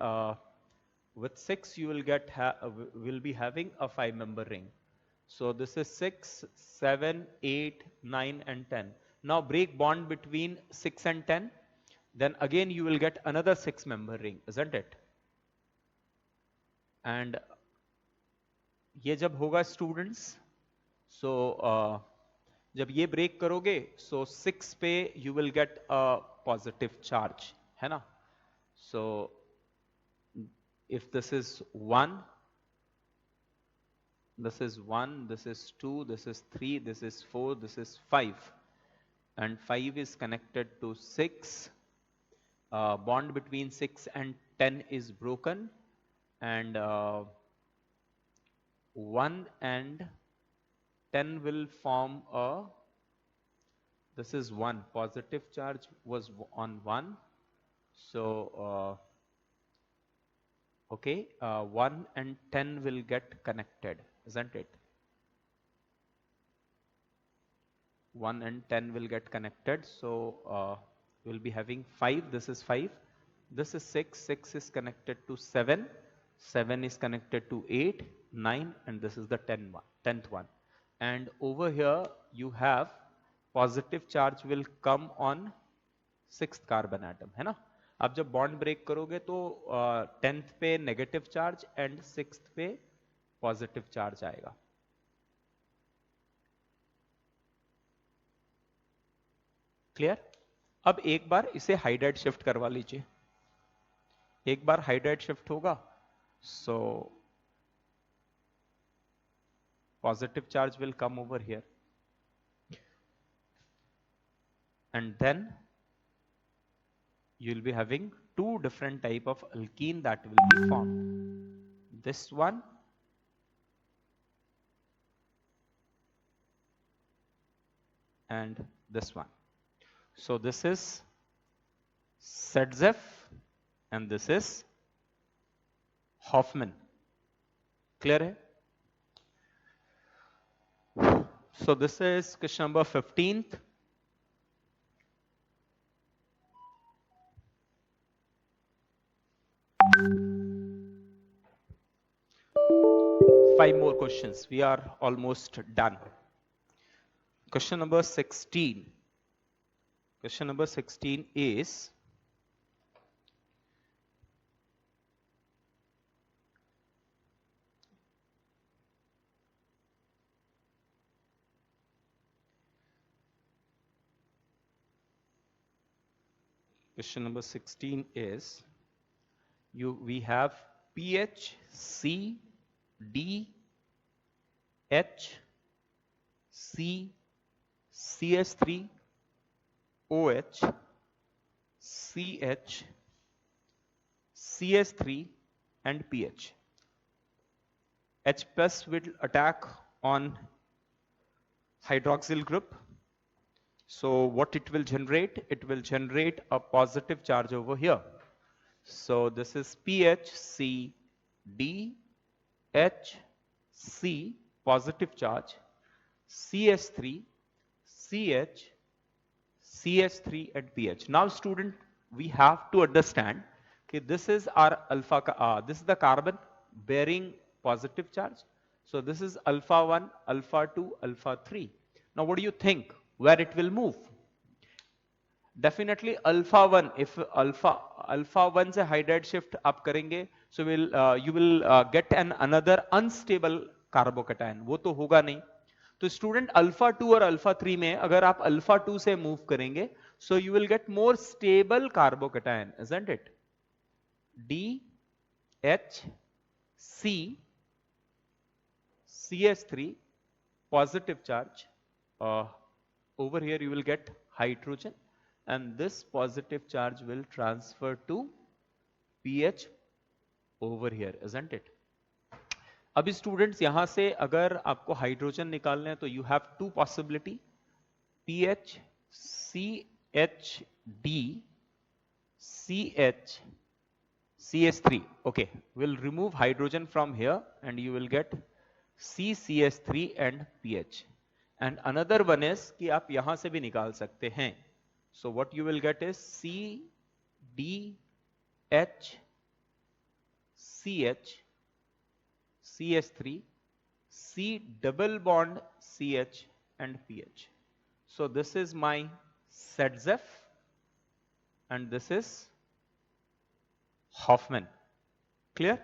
Speaker 1: with 6 you will be having a 5-member ring. So this is 6, 7, 8, 9 and 10. Now break bond between 6 and 10. Then again you will get another 6-member ring, isn't it? And ये जब होगा स्टूडेंट्स, सो जब ये ब्रेक करोगे, सो 6 पे you will get a positive charge, है ना? सो if this is 1, this is 1, this is 2, this is 3, this is 4, this is 5, and 5 is connected to 6. Bond between 6 and 10 is broken, and 1 and 10 will form a, this is 1, positive charge was on 1, so okay, 1 and 10 will get connected, isn't it? 1 and 10 will get connected, so we'll be having 5, this is 5, this is 6, 6 is connected to 7, 7 is connected to 8, 9, and this is the 10th one. And over here you have positive charge will come on 6th carbon atom, है ना? आप जब बॉन्ड ब्रेक करोगे तो 10th पे नेगेटिव चार्ज एंड 6th पे पॉजिटिव चार्ज आएगा. क्लियर? अब एक बार इसे हाइड्राइड शिफ्ट करवा लीजिए. एक बार हाइड्राइड शिफ्ट होगा, सो positive charge will come over here, and then you will be having two different type of alkene that will be formed. This one and this one. So this is Sedzef and this is Hoffman. Clear hai? So this is question number 15th. Five more questions. We are almost done. Question number 16. Question number 16 is we have pH C D H C CS3 OH CH CS3 and pH. H plus will attack on hydroxyl group. So what it will generate? It will generate a positive charge over here. So this is PHCDHC positive charge, CS3, CH, CS3 and pH. Now student, we have to understand that this is our alpha, this is the carbon bearing positive charge. So this is alpha 1, alpha 2, alpha 3. Now what do you think? Where it will move? Definitely alpha 1. If alpha 1 से hydride shift आप करेंगे, so you will get another unstable carbocation. वो तो होगा नहीं. तो स्टूडेंट अल्फा 2 और अल्फा 3 में अगर आप अल्फा 2 से मूव करेंगे, so you will get more stable carbocation, isn't it? D H C CS3 positive charge. Over here you will get hydrogen, and this positive charge will transfer to pH over here, isn't it? अभी स्टूडेंट्स यहां से अगर आपको हाइड्रोजन निकालना है तो you have to possibility, PH C H D C H CS3. Okay, we'll remove hydrogen from here and you will get CCS3 and pH. And another one is कि आप यहां से भी निकाल सकते हैं. So what you will get is CDH CH CS3 C double bond CH and pH. So this is my Sedzef and this is Hoffman. Clear?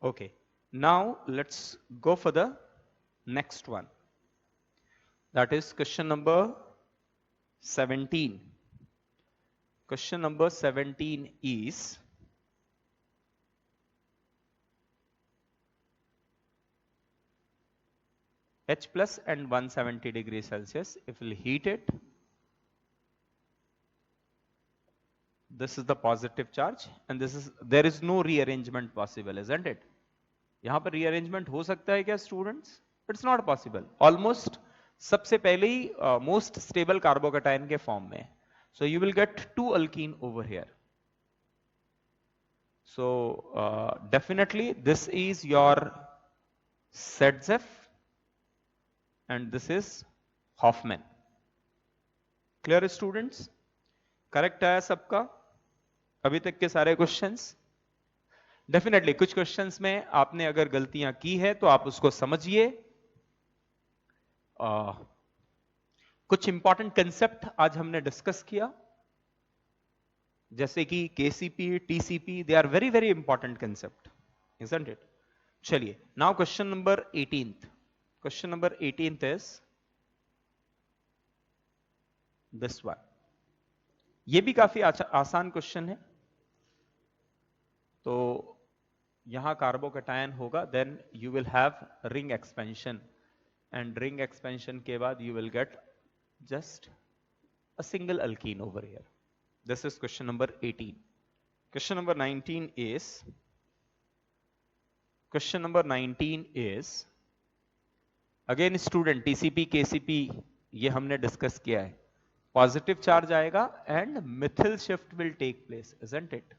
Speaker 1: Okay, now let's go for the next one. That is question number 17. Question number 17 is H plus and 170 degrees Celsius. If we'll heat it, this is the positive charge and this is, there is no rearrangement possible, isn't it? यहां पर rearrangement हो सकता है क्या students? It's not possible. Almost सबसे पहले ही most stable carbocation के form में. So you will get two alkene over here. So definitely this is your Zef and this is Hoffman. Clear students? Correct है सबका? अभी तक के सारे क्वेश्चंस? डेफिनेटली कुछ क्वेश्चंस में आपने अगर गलतियां की है तो आप उसको समझिए। कुछ इंपॉर्टेंट कंसेप्ट आज हमने डिस्कस किया, जैसे कि KCP, TCP, they are very very important concept, isn't it? चलिए, now question number 18th. Question number 18th is this one. ये भी काफी आसान क्वेश्चन है. तो यहां कार्बोकैटायन होगा, then you will have ring expansion and ring expansion के बाद you will get just a single alkene over here. This is question number 18. Question number 19 is again student TCP KCP ये हमने डिस्कस किया है. पॉजिटिव चार्ज आएगा and methyl shift will take place, isn't it?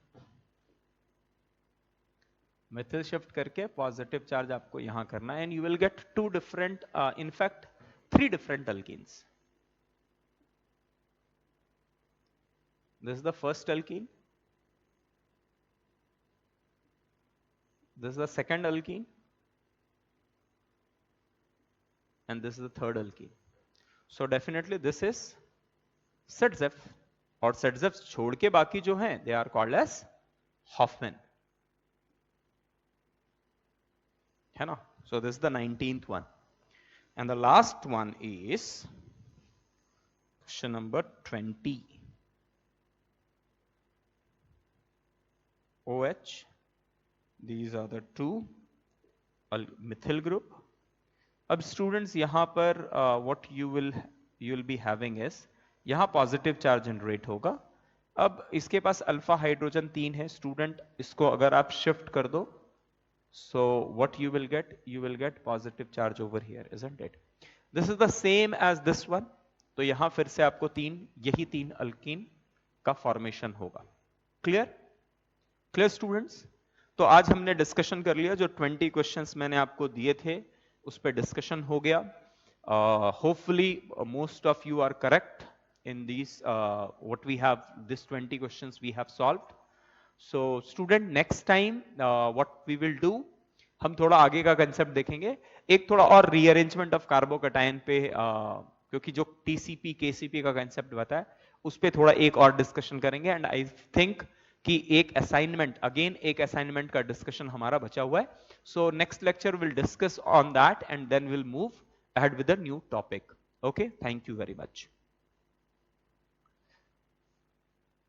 Speaker 1: Methyl shift करके पॉजिटिव चार्ज आपको यहां करना है and you will get two different, in fact 3 different alkenes. This is the first alkene, this is the second alkene and this is the third alkene. So definitely this is Zef, और Zef छोड़ के बाकी जो हैं they are called as Hoffman, है ना? So this is the 19th one and the last one is question number 20. OH, these are the two methyl group. अब स्टूडेंट्स यहां पर what you will be having is यहां पॉजिटिव चार्ज जनरेट होगा. अब इसके पास अल्फा हाइड्रोजन 3 है स्टूडेंट, इसको अगर आप शिफ्ट कर दो, so what you will get positive charge over here, isn't it? This is the same as this one. तो यहां फिर से आपको यही 3 अल्कीन का फॉर्मेशन होगा. Clear students? तो आज हमने डिस्कशन कर लिया, जो 20 क्वेश्चंस मैंने आपको दिए थे उस पर डिस्कशन हो गया. Hopefully most of you are correct in this what we have, this 20 questions we have solved. So student next time what we will do, हम थोड़ा आगे का कंसेप्ट देखेंगे, एक थोड़ा और रीअरेंजमेंट ऑफ कार्बोकैटायन पे, क्योंकि जो टीसीपी केसीपी का कंसेप्ट बताया उस पे थोड़ा एक और डिस्कशन करेंगे. एंड आई थिंक कि एक असाइनमेंट का डिस्कशन हमारा बचा हुआ है. So next lecture will discuss on that and then will move ahead with a new topic. Okay, thank you very much.